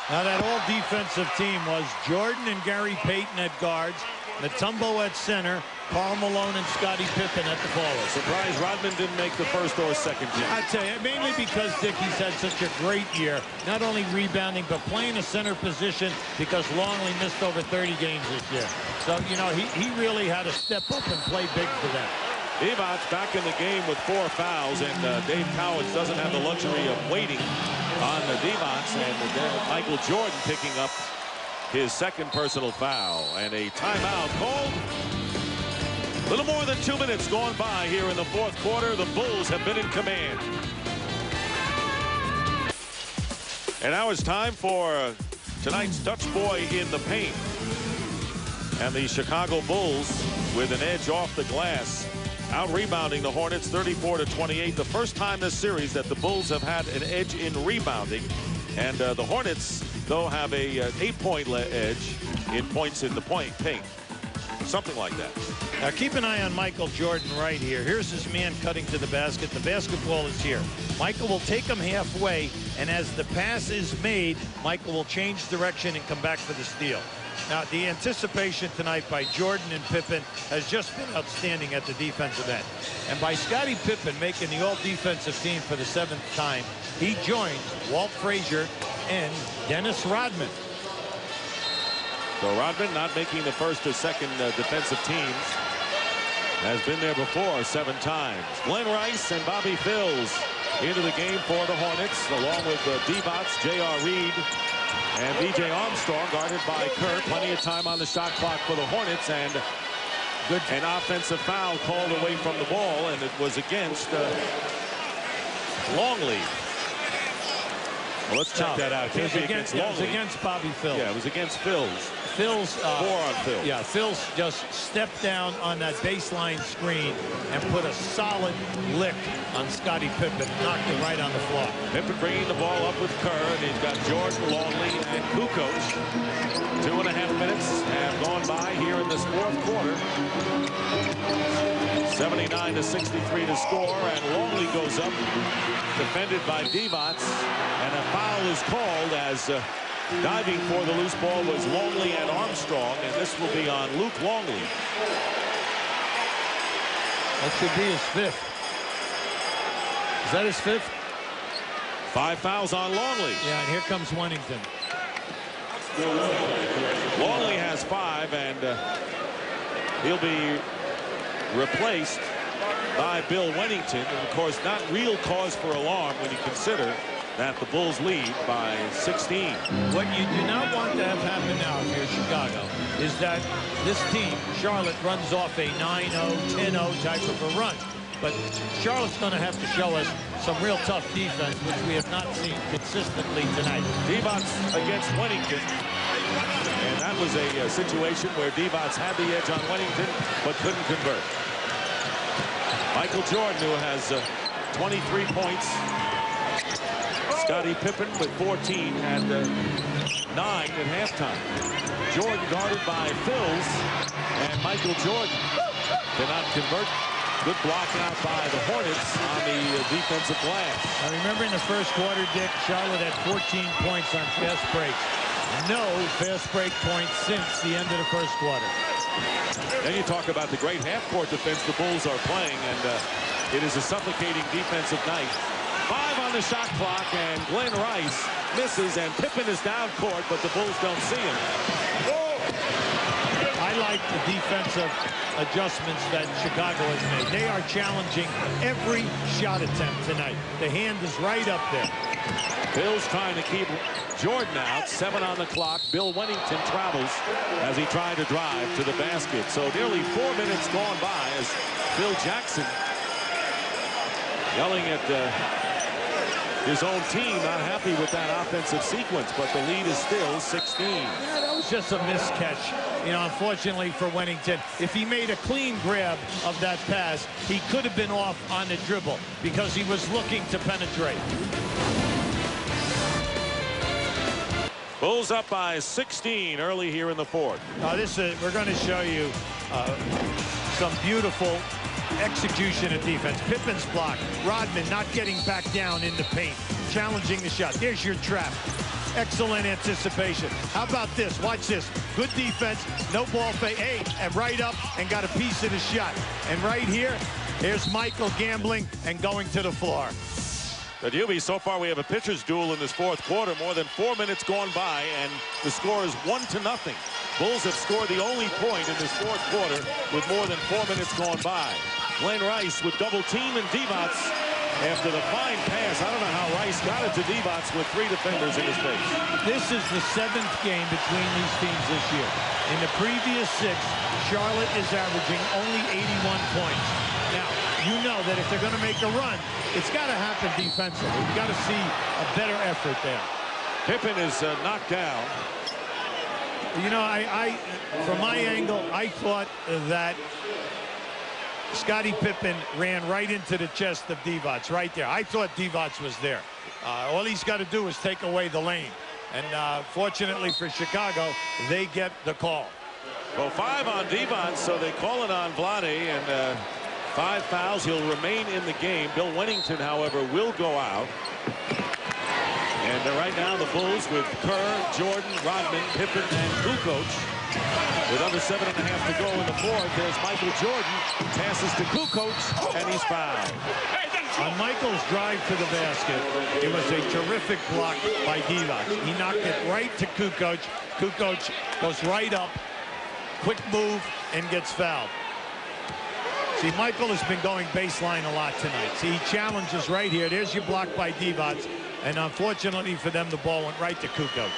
Now that all-defensive team was Jordan and Gary Payton at guards, Mutombo at center, Karl Malone and Scottie Pippen at the forward. Surprised Rodman didn't make the first or second team. I'd say mainly because Dickey's had such a great year, not only rebounding but playing a center position, because Longley missed over 30 games this year. So, you know, he really had to step up and play big for them. Divac back in the game with 4 fouls, and Dave Cowens doesn't have the luxury of waiting on the Divac, and Michael Jordan picking up his second personal foul, and a timeout called. A little more than 2 minutes gone by here in the fourth quarter. The Bulls have been in command. And now it's time for tonight's Dutch Boy in the paint. And the Chicago Bulls with an edge off the glass, out rebounding the Hornets 34-28. The first time this series that the Bulls have had an edge in rebounding. And the Hornets, though, have a 8-point edge in points in the paint. Something like that. Now keep an eye on Michael Jordan right here. Here's his man cutting to the basket. The basketball is here. Michael will take him halfway, and as the pass is made, Michael will change direction and come back for the steal. Now, the anticipation tonight by Jordan and Pippen has just been outstanding at the defensive end. And by Scottie Pippen making the all-defensive team for the 7th time, he joins Walt Frazier and Dennis Rodman. So Rodman not making the first or second defensive teams. Has been there before 7 times. Glenn Rice and Bobby Phills into the game for the Hornets, along with Divac, J.R. Reed, and B.J. Armstrong, guarded by Kerr. Plenty of time on the shot clock for the Hornets, and an offensive foul called away from the ball, and it was against Longley. Well, let's check that out. It was against Bobby Phills. Yeah, it was against Phills. Phil's 4 on Phil. Yeah, Phil's just stepped down on that baseline screen and put a solid lick on Scottie Pippen, knocked it right on the floor. Pippen bringing the ball up with Kerr, and he's got Jordan, Longley, and Kukoc. 2.5 minutes have gone by here in this fourth quarter. 79-63 to score, and Longley goes up, defended by Divac, and a foul is called as diving for the loose ball was Longley and Armstrong, and this will be on Luke Longley. That should be his 5th. Is that his 5th? 5 fouls on Longley. Yeah, and here comes Wennington. Longley has 5, and he'll be replaced by Bill Wennington. And, of course, not real cause for alarm when you consider that the Bulls lead by 16. What you do not want to have happen now if you're Chicago is that this team, Charlotte, runs off a 9-0, 10-0 type of a run. But Charlotte's going to have to show us some real tough defense, which we have not seen consistently tonight. Divac against Wennington. And that was a situation where Divac had the edge on Wennington, but couldn't convert. Michael Jordan, who has 23 points. Scottie Pippen with 14 and 9 at halftime. Jordan guarded by Phils, and Michael Jordan cannot convert. Good block out by the Hornets on the defensive glass. Now remember in the first quarter, Dick, Charlotte had 14 points on fast breaks. No fast break points since the end of the first quarter. Then you talk about the great half-court defense the Bulls are playing, and it is a suffocating defensive night. 5 on the shot clock, and Glenn Rice misses, and Pippen is down court, but the Bulls don't see him. I like the defensive adjustments that Chicago has made. They are challenging every shot attempt tonight. The hand is right up there. Bill's trying to keep Jordan out. 7 on the clock. Bill Wennington travels as he tried to drive to the basket. So nearly 4 minutes gone by as Phil Jackson yelling at his own team, not happy with that offensive sequence, but the lead is still 16. Yeah, that was just a miscatch. You know, unfortunately for Wennington, if he made a clean grab of that pass, he could have been off on the dribble because he was looking to penetrate. Bulls up by 16 early here in the fourth. We're going to show you some beautiful execution of defense. Pippen's block. Rodman not getting back down in the paint. Challenging the shot. There's your trap. Excellent anticipation. How about this? Watch this. Good defense. No ball fake. Hey, and right up and got a piece of the shot. And right here, here's Michael gambling and going to the floor. At UB, so far we have a pitcher's duel in this fourth quarter. More than 4 minutes gone by, and the score is 1-0. Bulls have scored the only point in this fourth quarter with more than 4 minutes gone by. Glenn Rice with double team and Divac after the fine pass. I don't know how Rice got it to Divac with 3 defenders in his face. This is the 7th game between these teams this year. In the previous 6, Charlotte is averaging only 81 points. Now, you know that if they're going to make a run, it's got to happen defensively. We've got to see a better effort there. Pippen is knocked down. You know, from my angle, I thought that Scottie Pippen ran right into the chest of Divac, right there. I thought Divac was there. All he's got to do is take away the lane. And fortunately for Chicago, they get the call. Well, 5 on Divac, so they call it on Vlade, and 5 fouls. He'll remain in the game. Bill Wennington, however, will go out. And right now the Bulls with Kerr, Jordan, Rodman, Pippen, and Kukoc. With under 7.5 to go in the fourth, there's Michael Jordan. Passes to Kukoc, and he's fouled. On Michael's drive to the basket, it was a terrific block by Divac. He knocked it right to Kukoc. Kukoc goes right up, quick move, and gets fouled. See, Michael has been going baseline a lot tonight. See, he challenges right here. There's your block by Divac. And unfortunately for them, the ball went right to Kukoc.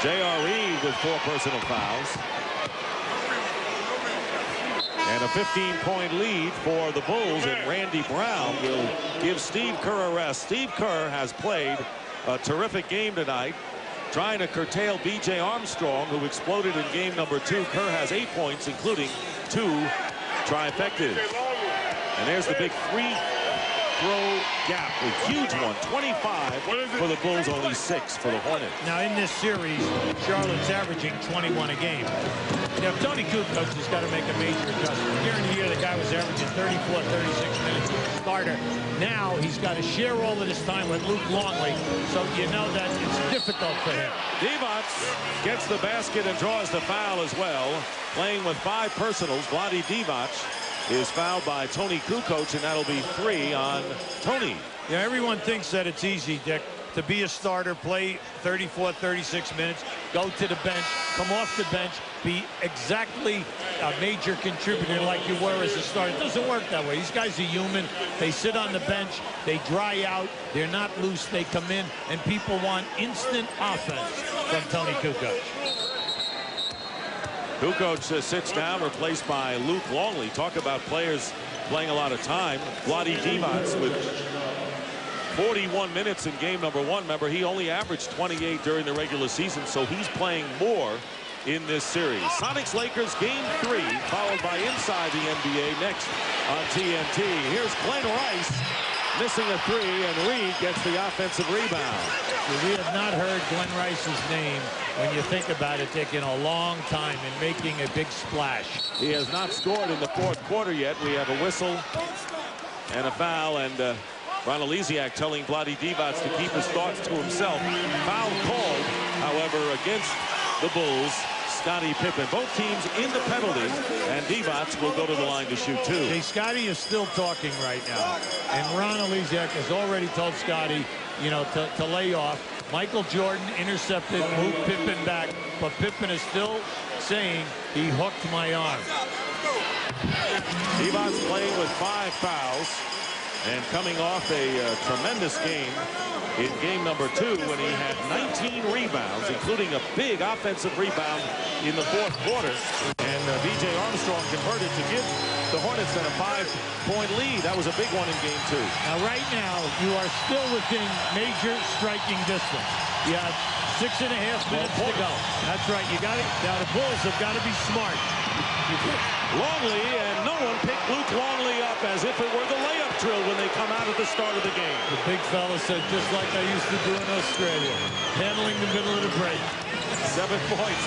J.R. Reed with 4 personal fouls. And a 15-point lead for the Bulls, and Randy Brown will give Steve Kerr a rest. Steve Kerr has played a terrific game tonight, trying to curtail B.J. Armstrong, who exploded in game number 2. Kerr has 8 points, including 2 trifectas. And there's the big 3 throw gap, a huge one, 25 for the Bulls, only 6 for the Hornets. Now in this series, Charlotte's averaging 21 a game. Now Tony Kukoc has got to make a major adjustment. During the year, the guy was averaging 34, 36 minutes starter. Now he's got to share all of this time with Luke Longley, so you know that it's difficult for him. Divac gets the basket and draws the foul as well. Playing with 5 personals, Vlade Divac is fouled by Tony Kukoc, and that'll be 3 on Tony. Yeah, everyone thinks that it's easy, Dick, to be a starter, play 34, 36 minutes, go to the bench, come off the bench, be exactly a major contributor like you were as a starter. It doesn't work that way. These guys are human. They sit on the bench, they dry out, they're not loose, they come in, and people want instant offense from Tony Kukoc. Kukoc sits down, replaced by Luke Longley. Talk about players playing a lot of time. Vlade Divac with 41 minutes in game number 1. Remember, he only averaged 28 during the regular season, so he's playing more in this series. Sonics Lakers game 3, followed by Inside the NBA next on TNT. Here's Glenn Rice missing a 3, and Reed gets the offensive rebound. We have not heard Glenn Rice's name, when you think about it, taking a long time and making a big splash. He has not scored in the 4th quarter yet. We have a whistle and a foul, and Ron Elysiak telling Vlade Divac to keep his thoughts to himself. Foul called, however, against the Bulls. Scottie Pippen. Both teams in the penalty, and Divac will go to the line to shoot 2. Hey, Scottie is still talking right now, and Ron Elysiak has already told Scottie, you know, to lay off. Michael Jordan intercepted, moved Pippen back, but Pippen is still saying he hooked my arm. Divac playing with 5 fouls and coming off a tremendous game in game number 2 when he had 19 rebounds, including a big offensive rebound in the 4th quarter. And B.J. Armstrong converted to give the Hornets then a 5-point lead. That was a big one in game 2. Now, right now, you are still within major striking distance. You have 6.5 minutes to go. That's right. You got it. Now, the Bulls have got to be smart. Longley, and no one picked Luke Longley up as if it were the layup drill when they come out at the start of the game. The big fella said, just like I used to do in Australia, handling the middle of the break. 7 points.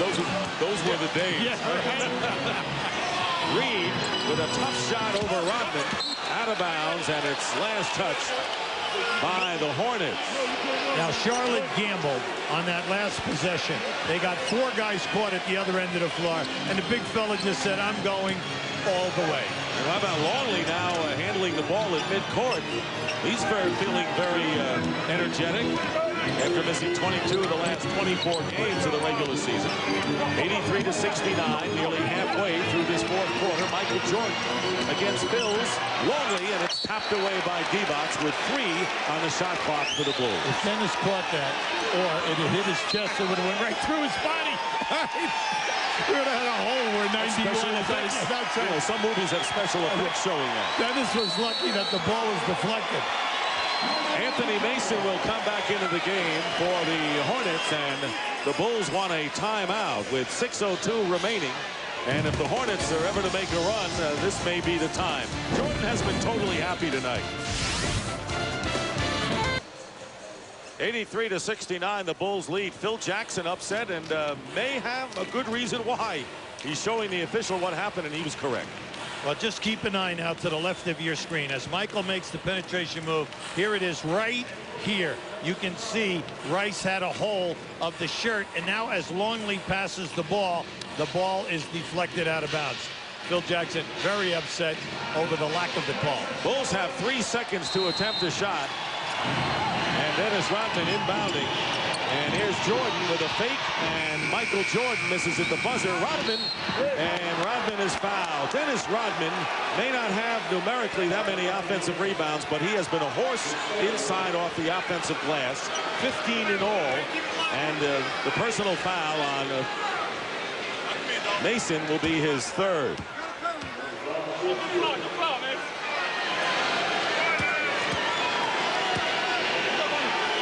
Those were the days. Yeah. Reed with a tough shot over Rodman, out of bounds, and it's last touch by the Hornets. Now, Charlotte gambled on that last possession. They got 4 guys caught at the other end of the floor, and the big fella just said, I'm going all the way. And how about Longley now handling the ball at midcourt? He's feeling very energetic after missing 22 of the last 24 games of the regular season. 83-69, nearly halfway through this 4th quarter. Michael Jordan against Bills. Longley, and it's tapped away by Divac with 3 on the shot clock for the Bulls. If Dennis caught that, or it had hit his chest, it would have went right through his body. We would have had a hole where 91 is. That's right. You know, some movies have special effects showing that. Dennis was lucky that the ball was deflected. Anthony Mason will come back into the game for the Hornets, and the Bulls want a timeout with 6:02 remaining. And if the Hornets are ever to make a run, this may be the time. Jordan has been totally happy tonight. 83-69, the Bulls lead. Phil Jackson upset, and may have a good reason why. He's showing the official what happened, and he was correct. Well, just keep an eye now to the left of your screen as Michael makes the penetration move. Here it is right here. You can see Rice had a hole of the shirt, and now as Longley passes the ball is deflected out of bounds. Phil Jackson very upset over the lack of the call. Bulls have 3 seconds to attempt a shot. And Dennis Rodman inbounding. And here's Jordan with a fake, and Michael Jordan misses at the buzzer. Rodman is fouled. Dennis Rodman may not have numerically that many offensive rebounds, but he has been a horse inside off the offensive glass, 15 in all. And the personal foul on Mason will be his 3rd.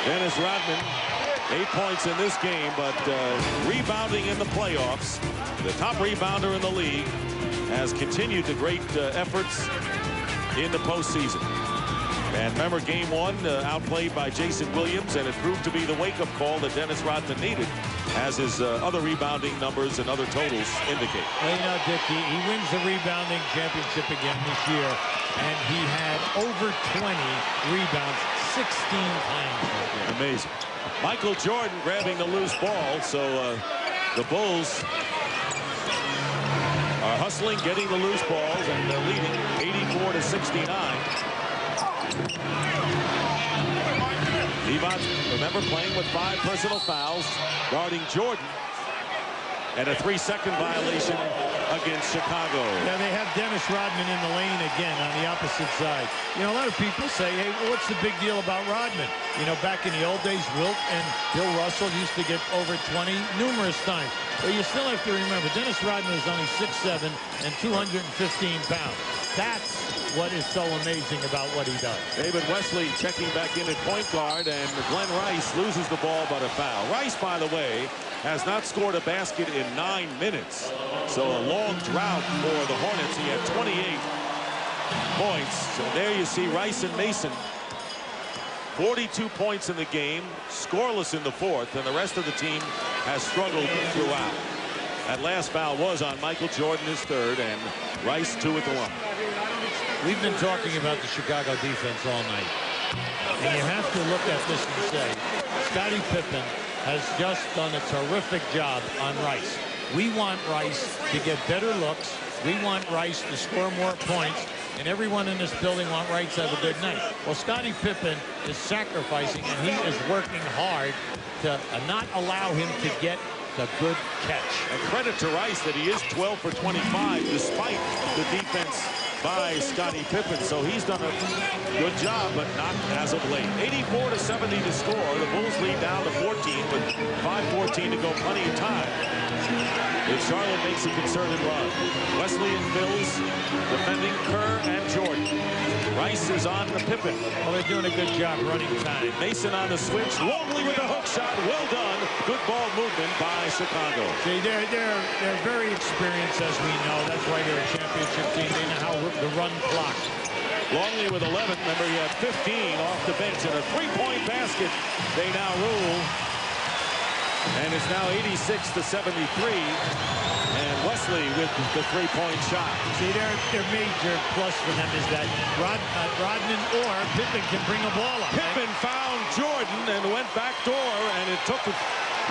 Dennis Rodman, 8 points in this game, but rebounding in the playoffs. The top rebounder in the league has continued the great efforts in the postseason. And remember, game one outplayed by Jason Williams, and it proved to be the wake-up call that Dennis Rodman needed, as his other rebounding numbers and other totals indicate. Well, you know, Dick, he wins the rebounding championship again this year, and he had over 20 rebounds 16 times. Amazing. Michael Jordan grabbing the loose ball, so the Bulls are hustling, getting the loose balls, and they're leading 84-69. Levi's, remember, playing with 5 personal fouls, guarding Jordan, and a 3-second violation against Chicago. Now they have Dennis Rodman in the lane again on the opposite side. You know, a lot of people say, hey, well, what's the big deal about Rodman? You know, back in the old days, Wilt and Bill Russell used to get over 20 numerous times. But you still have to remember, Dennis Rodman is only 6'7" and 215 pounds. That's what is so amazing about what he does. David Wesley checking back in at point guard, and Glenn Rice loses the ball but a foul. Rice, by the way, has not scored a basket in 9 minutes. So a long drought for the Hornets. He had 28 points. So there you see Rice and Mason. 42 points in the game, scoreless in the fourth, and the rest of the team has struggled throughout. That last foul was on Michael Jordan, his third, and Rice 2 at the line. We've been talking about the Chicago defense all night. And you have to look at this and say, Scottie Pippen has just done a terrific job on Rice. We want Rice to get better looks. We want Rice to score more points. And everyone in this building want Rice to have a good night. Well, Scottie Pippen is sacrificing, and he is working hard to not allow him to get the good catch. And credit to Rice that he is 12 for 25 despite the defense by Scottie Pippen. So he's done a good job, but not as of late. 84-70 to score. The Bulls lead down to 14 with 5:14 to go. Plenty of time if Charlotte makes a concerted run. Wesley and Mills defending Kerr and Jordan. Rice is on the Pippen. Well, they're doing a good job running time. Mason on the switch. Longley with the hook shot. Well done. Good ball movement by Chicago. See, they're very experienced, as we know. That's why they're a championship team. They know how to run clock. Longley with 11. Remember, he had 15 off the bench and a 3-point basket. They now rule. And it's now 86-73. And Wesley with the 3-point shot. See, their major plus for them is that Rodman or Pippen can bring a ball up. Pippen found Jordan and went back door, and it took a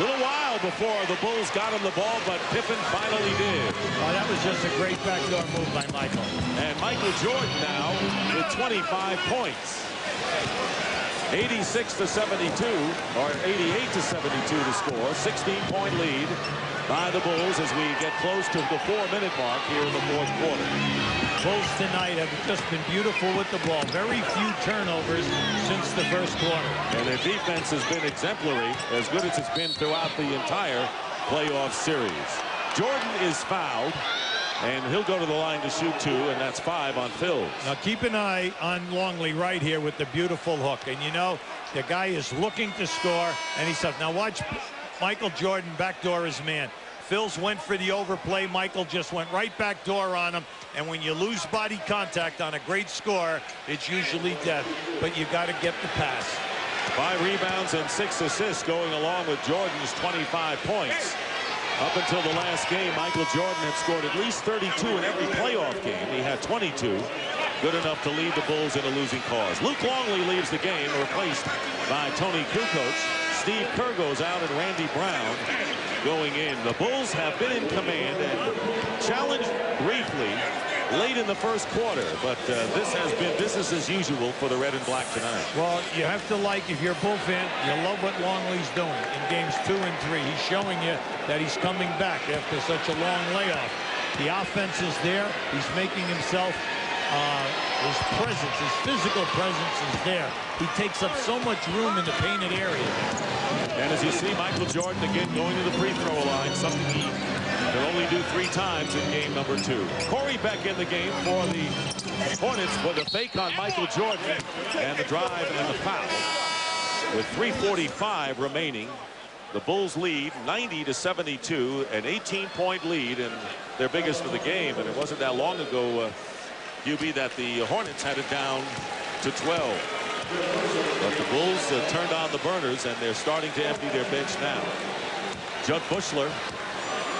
little while before the Bulls got him the ball, but Pippen finally did. Oh, that was just a great backdoor move by Michael. And Michael Jordan now with 25 points. 86-72, or 88-72 to score. 16-point lead by the Bulls as we get close to the 4-minute mark here in the fourth quarter. Bulls tonight have just been beautiful with the ball. Very few turnovers since the first quarter. And their defense has been exemplary, as good as it's been throughout the entire playoff series. Jordan is fouled, and he'll go to the line to shoot 2, and that's 5 on Phils. Now keep an eye on Longley right here with the beautiful hook. And you know, the guy is looking to score, and he's up. Now watch Michael Jordan backdoor his man. Phils went for the overplay. Michael just went right back door on him. And when you lose body contact on a great score, it's usually death. But you got to get the pass. 5 rebounds and 6 assists going along with Jordan's 25 points. Up until the last game, Michael Jordan had scored at least 32 in every playoff game. He had 22. Good enough to lead the Bulls in a losing cause. Luke Longley leaves the game, replaced by Tony Kukoc. Steve Kerr goes out and Randy Brown going in. The Bulls have been in command and challenged briefly late in the first quarter, but this has been business as usual for the red and black tonight. Well, you have to like, if you're a Bull fan, you love what Longley's doing in games 2 and 3. He's showing you that he's coming back after such a long layoff. The offense is there. He's making himself, his presence, his physical presence is there. He takes up so much room in the painted area. And as you see, Michael Jordan again going to the free throw line, something he can only do 3 times in game number 2. Corey Beck in the game for the Hornets with a fake on Michael Jordan and the drive and the foul. With 3:45 remaining, the Bulls lead 90-72, an 18-point lead, and their biggest of the game. And it wasn't that long ago, QB, that the Hornets had it down to 12. But the Bulls turned on the burners, and they're starting to empty their bench now. Judd Bushler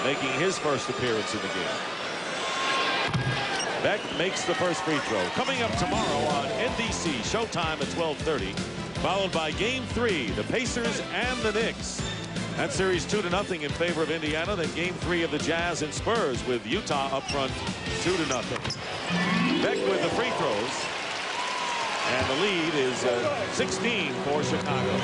making his first appearance in the game. Beck makes the first free throw. Coming up tomorrow on NBC, Showtime at 12:30, followed by Game 3, the Pacers and the Knicks. That series 2-0 in favor of Indiana. Then Game 3 of the Jazz and Spurs with Utah up front 2-0. Beck with the free throws. And the lead is 16 for Chicago.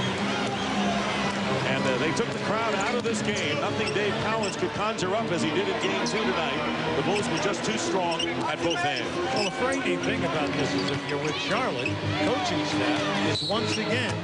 And they took the crowd out of this game. Nothing Dave Cowens could conjure up as he did in Game 2 tonight. The Bulls were just too strong at both ends. Well, the frightening thing about this is if you're with Charlotte, coaching staff is once again,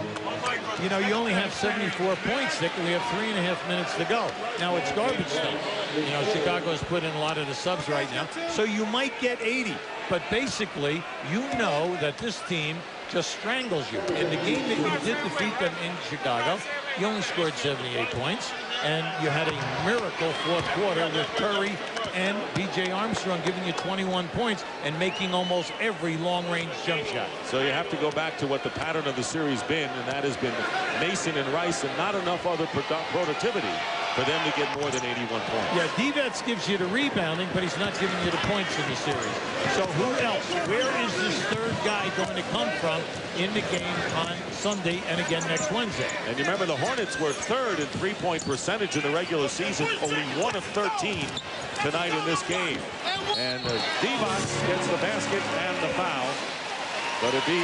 you know, you only have 74 points, Nick, and we have 3.5 minutes to go. Now it's garbage time. You know, Chicago's put in a lot of the subs right now, so you might get 80. But basically, you know that this team just strangles you. In the game that you did defeat them in Chicago, you only scored 78 points, and you had a miracle fourth quarter with Curry and B.J. Armstrong giving you 21 points and making almost every long-range jump shot. So you have to go back to what the pattern of the series been, and that has been Mason and Rice, and not enough other productivity for them to get more than 81 points. Yeah, Divets gives you the rebounding, but he's not giving you the points in the series. So who else? Where is this third guy going to come from in the game on Sunday and again next Wednesday? And you remember the Hornets were third in three-point percentage in the regular season, only 1 of 13 tonight in this game. And Divets gets the basket and the foul, but it'd be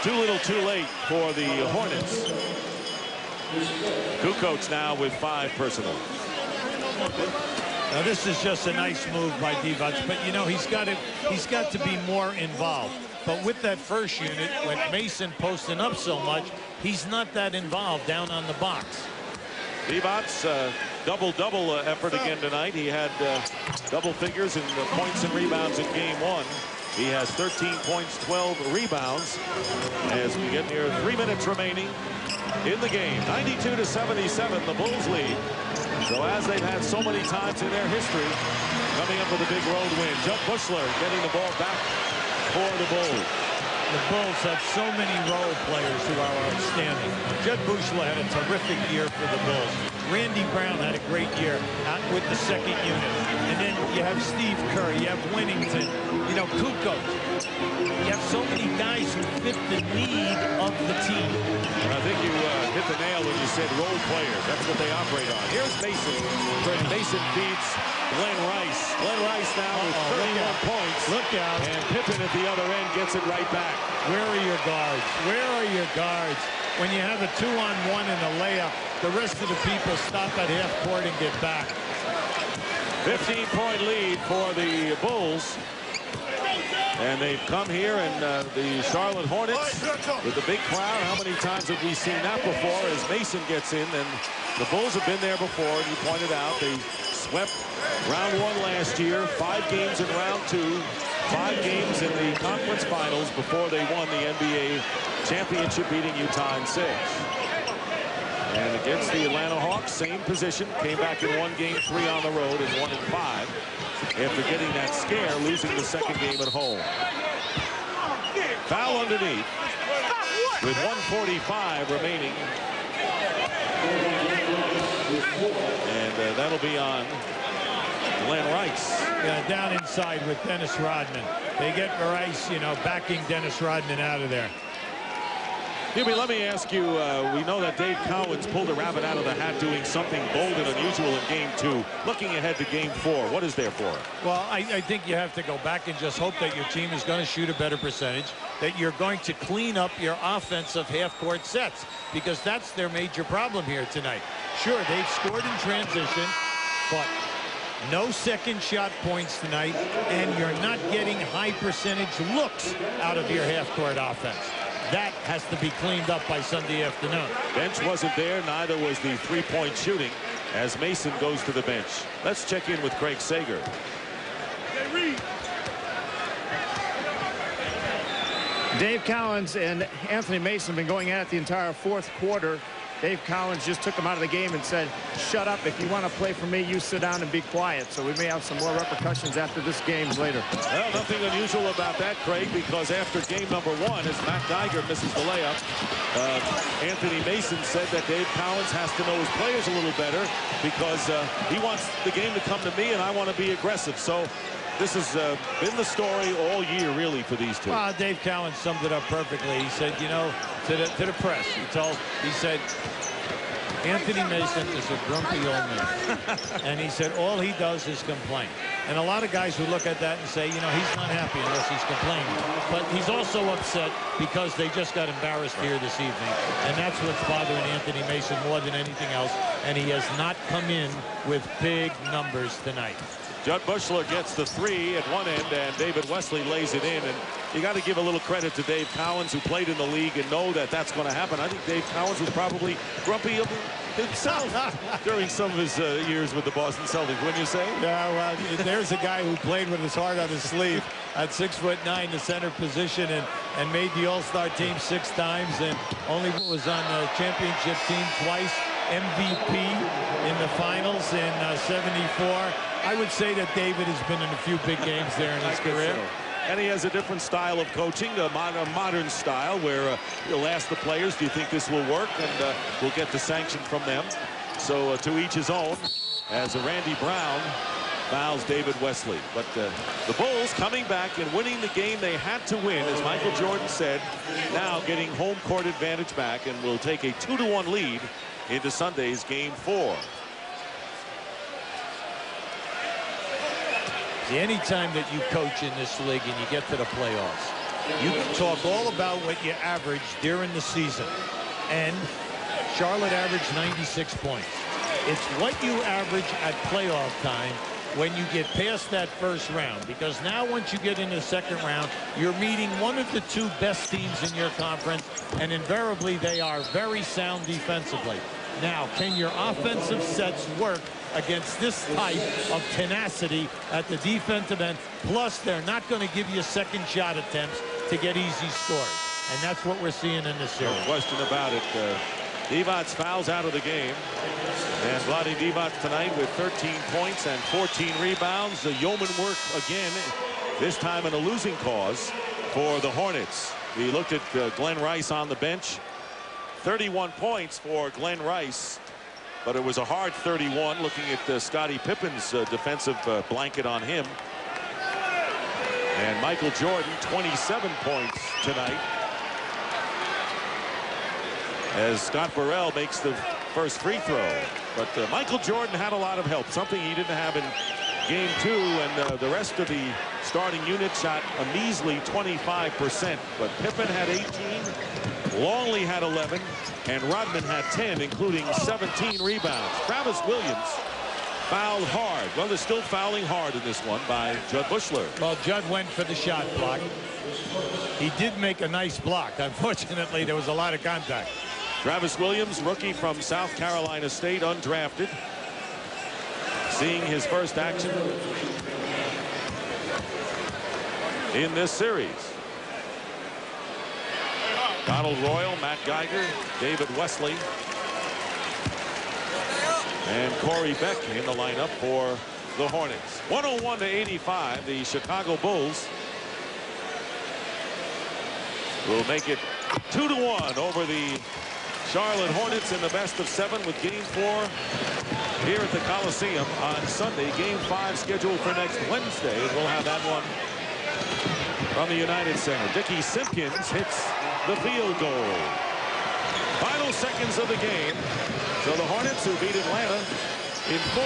too little too late for the Hornets. Kukoc now with 5 personal. Now this is just a nice move by Divets, but you know he's got to be more involved. But with that first unit, with Mason posting up so much, he's not that involved down on the box. Divets double-double effort again tonight. He had double figures in points and rebounds in Game 1. He has 13 points, 12 rebounds. As we get near 3 minutes remaining in the game, 92-77, the Bulls lead. So as they've had so many times in their history, coming up with a big road win. Judd Bushler getting the ball back for the Bulls. The Bulls have so many role players who are outstanding. Judd Bushler had a terrific year for the Bulls. Randy Brown had a great year out with the second unit. And then you have Steve Kerr, you have Winnington, you know, Kukoc. You have so many guys who fit the need of the team. I think you hit the nail when you said role players. That's what they operate on. Here's Mason. Mason beats Glenn Rice. Glenn Rice now with 31 points. Look out. And Pippen at the other end gets it right back. Where are your guards? Where are your guards? When you have a 2-on-1 and a layup, the rest of the people stop at half court and get back. 15-point lead for the Bulls. And they've come here, and the Charlotte Hornets with the big crowd. How many times have we seen that before as Mason gets in? And the Bulls have been there before, and you pointed out they swept round 1 last year, 5 games in round 2, 5 games in the conference finals before they won the NBA championship, beating Utah in 6. And against the Atlanta Hawks, same position, came back and won Game 3 on the road and won in 5. After getting that scare, losing the second game at home. Foul underneath with 1:45 remaining. And that'll be on Glenn Rice. Yeah, down inside with Dennis Rodman. They get Rice, you know, backing Dennis Rodman out of there. Hubie, let me ask you, we know that Dave Cowens pulled a rabbit out of the hat doing something bold and unusual in Game 2. Looking ahead to Game 4, what is there for? Well, I think you have to go back and just hope that your team is going to shoot a better percentage, that you're going to clean up your offensive half-court sets, because that's their major problem here tonight. Sure, they've scored in transition, but no second shot points tonight, and you're not getting high percentage looks out of your half-court offense. That has to be cleaned up by Sunday afternoon. Bench wasn't there, neither was the three-point shooting as Mason goes to the bench. Let's check in with Craig Sager. Dave Cowens and Anthony Mason have been going at it the entire fourth quarter. Dave Collins just took him out of the game and said, shut up. If you want to play for me, you sit down and be quiet. So we may have some more repercussions after this game later. Well, nothing unusual about that, Craig, because after game number 1, as Matt Geiger misses the layup, Anthony Mason said that Dave Collins has to know his players a little better because he wants the game to come to me and I want to be aggressive. So this has been the story all year, really, for these two. Well, Dave Collins summed it up perfectly. He said, you know, to the press, he said, Anthony Mason is a grumpy old man. And he said all he does is complain. And a lot of guys who look at that and say, you know, he's not happy unless he's complaining. But he's also upset because they just got embarrassed here this evening. And that's what's bothering Anthony Mason more than anything else. And he has not come in with big numbers tonight. Judd Bushler gets the 3 at one end, and David Wesley lays it in. And you got to give a little credit to Dave Collins, who played in the league, and know that that's going to happen. I think Dave Collins was probably grumpy himself during some of his years with the Boston Celtics, wouldn't you say? Yeah, well, there's a guy who played with his heart on his sleeve at 6'9", the center position, and made the All-Star team 6 times, and only was on the championship team twice. MVP in the finals in '74. I would say that David has been in a few big games there in his career. So. And he has a different style of coaching, a modern style where he'll ask the players, do you think this will work? And we'll get the sanction from them. So to each his own, as Randy Brown fouls David Wesley. But the Bulls coming back and winning the game they had to win, as Michael Jordan said, now getting home court advantage back, and will take a 2-1 lead into Sunday's Game 4. See, anytime that you coach in this league and you get to the playoffs, you can talk all about what you average during the season. And Charlotte averaged 96 points. It's what you average at playoff time when you get past that first round, because now once you get into the second round, you're meeting one of the 2 best teams in your conference, and invariably they are very sound defensively. Now, can your offensive sets work against this type of tenacity at the defensive end? Plus, they're not going to give you second shot attempts to get easy scores, and that's what we're seeing in this series. No question about it. Divac fouls out of the game, and Vlade Divac tonight with 13 points and 14 rebounds. The yeoman work again, this time in a losing cause for the Hornets. We looked at Glenn Rice on the bench. 31 points for Glenn Rice, but it was a hard 31 looking at Scottie Pippen's defensive blanket on him. And Michael Jordan, 27 points tonight, as Scott Burrell makes the first free throw. But Michael Jordan had a lot of help, something he didn't have in Game 2, and the rest of the starting unit shot a measly 25%. But Pippen had 18, Longley had 11, and Rodman had 10, including 17 rebounds. Travis Williams fouled hard. Well, they're still fouling hard in this one by Judd Bushler. Well, Judd went for the shot block. He did make a nice block. Unfortunately, there was a lot of contact. Travis Williams, rookie from South Carolina State, undrafted, seeing his first action in this series. Donald Royal, Matt Geiger, David Wesley, and Corey Beck in the lineup for the Hornets. 101-85, the Chicago Bulls will make it 2-1 over the Charlotte Hornets in the best of 7 with Game 4 here at the Coliseum on Sunday. Game 5 scheduled for next Wednesday. We'll have that one from the United Center. Dickie Simpkins hits the field goal. Final seconds of the game. So the Hornets, who beat Atlanta in 4.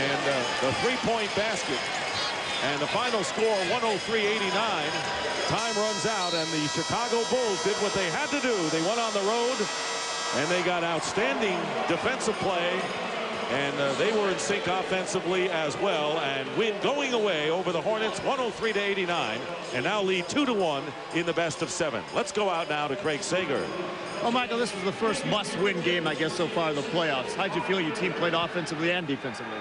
And the three-point basket. And the final score, 103-89. Time runs out, and the Chicago Bulls did what they had to do. They went on the road, and they got outstanding defensive play. And they were in sync offensively as well, and win going away over the Hornets 103-89, and now lead 2-1 in the best of 7. Let's go out now to Craig Sager. Well, Michael, this was the first must-win game, I guess, so far in the playoffs. How'd you feel your team played offensively and defensively?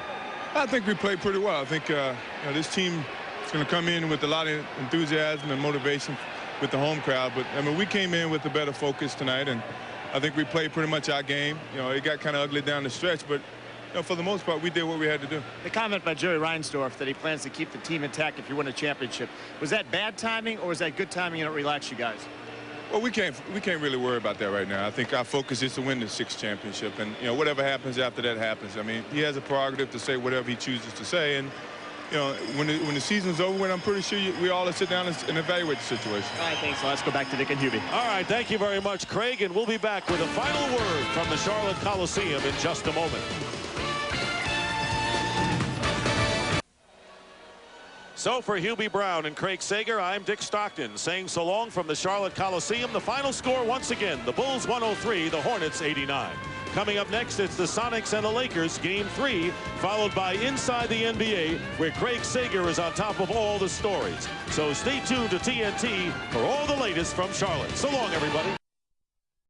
I think we played pretty well. I think this team is going to come in with a lot of enthusiasm and motivation with the home crowd. But, I mean, we came in with a better focus tonight, and I think we played pretty much our game. You know, it got kind of ugly down the stretch, but you know, for the most part, we did what we had to do. The comment by Jerry Reinsdorf that he plans to keep the team intact if you win a championship, was that bad timing or was that good timing and it relaxed you guys? Well, we can't really worry about that right now. I think our focus is to win the 6th championship, and you know, whatever happens after that happens. I mean, he has a prerogative to say whatever he chooses to say, and you know, when the season's over with, I'm pretty sure we all sit down and evaluate the situation. All right, thanks. So let's go back to Dick and Hubie. All right, thank you very much, Craig, and we'll be back with a final word from the Charlotte Coliseum in just a moment. So for Hubie Brown and Craig Sager, I'm Dick Stockton saying so long from the Charlotte Coliseum. The final score once again, the Bulls 103, the Hornets 89. Coming up next, it's the Sonics and the Lakers, Game 3, followed by Inside the NBA, where Craig Sager is on top of all the stories. So stay tuned to TNT for all the latest from Charlotte. So long, everybody.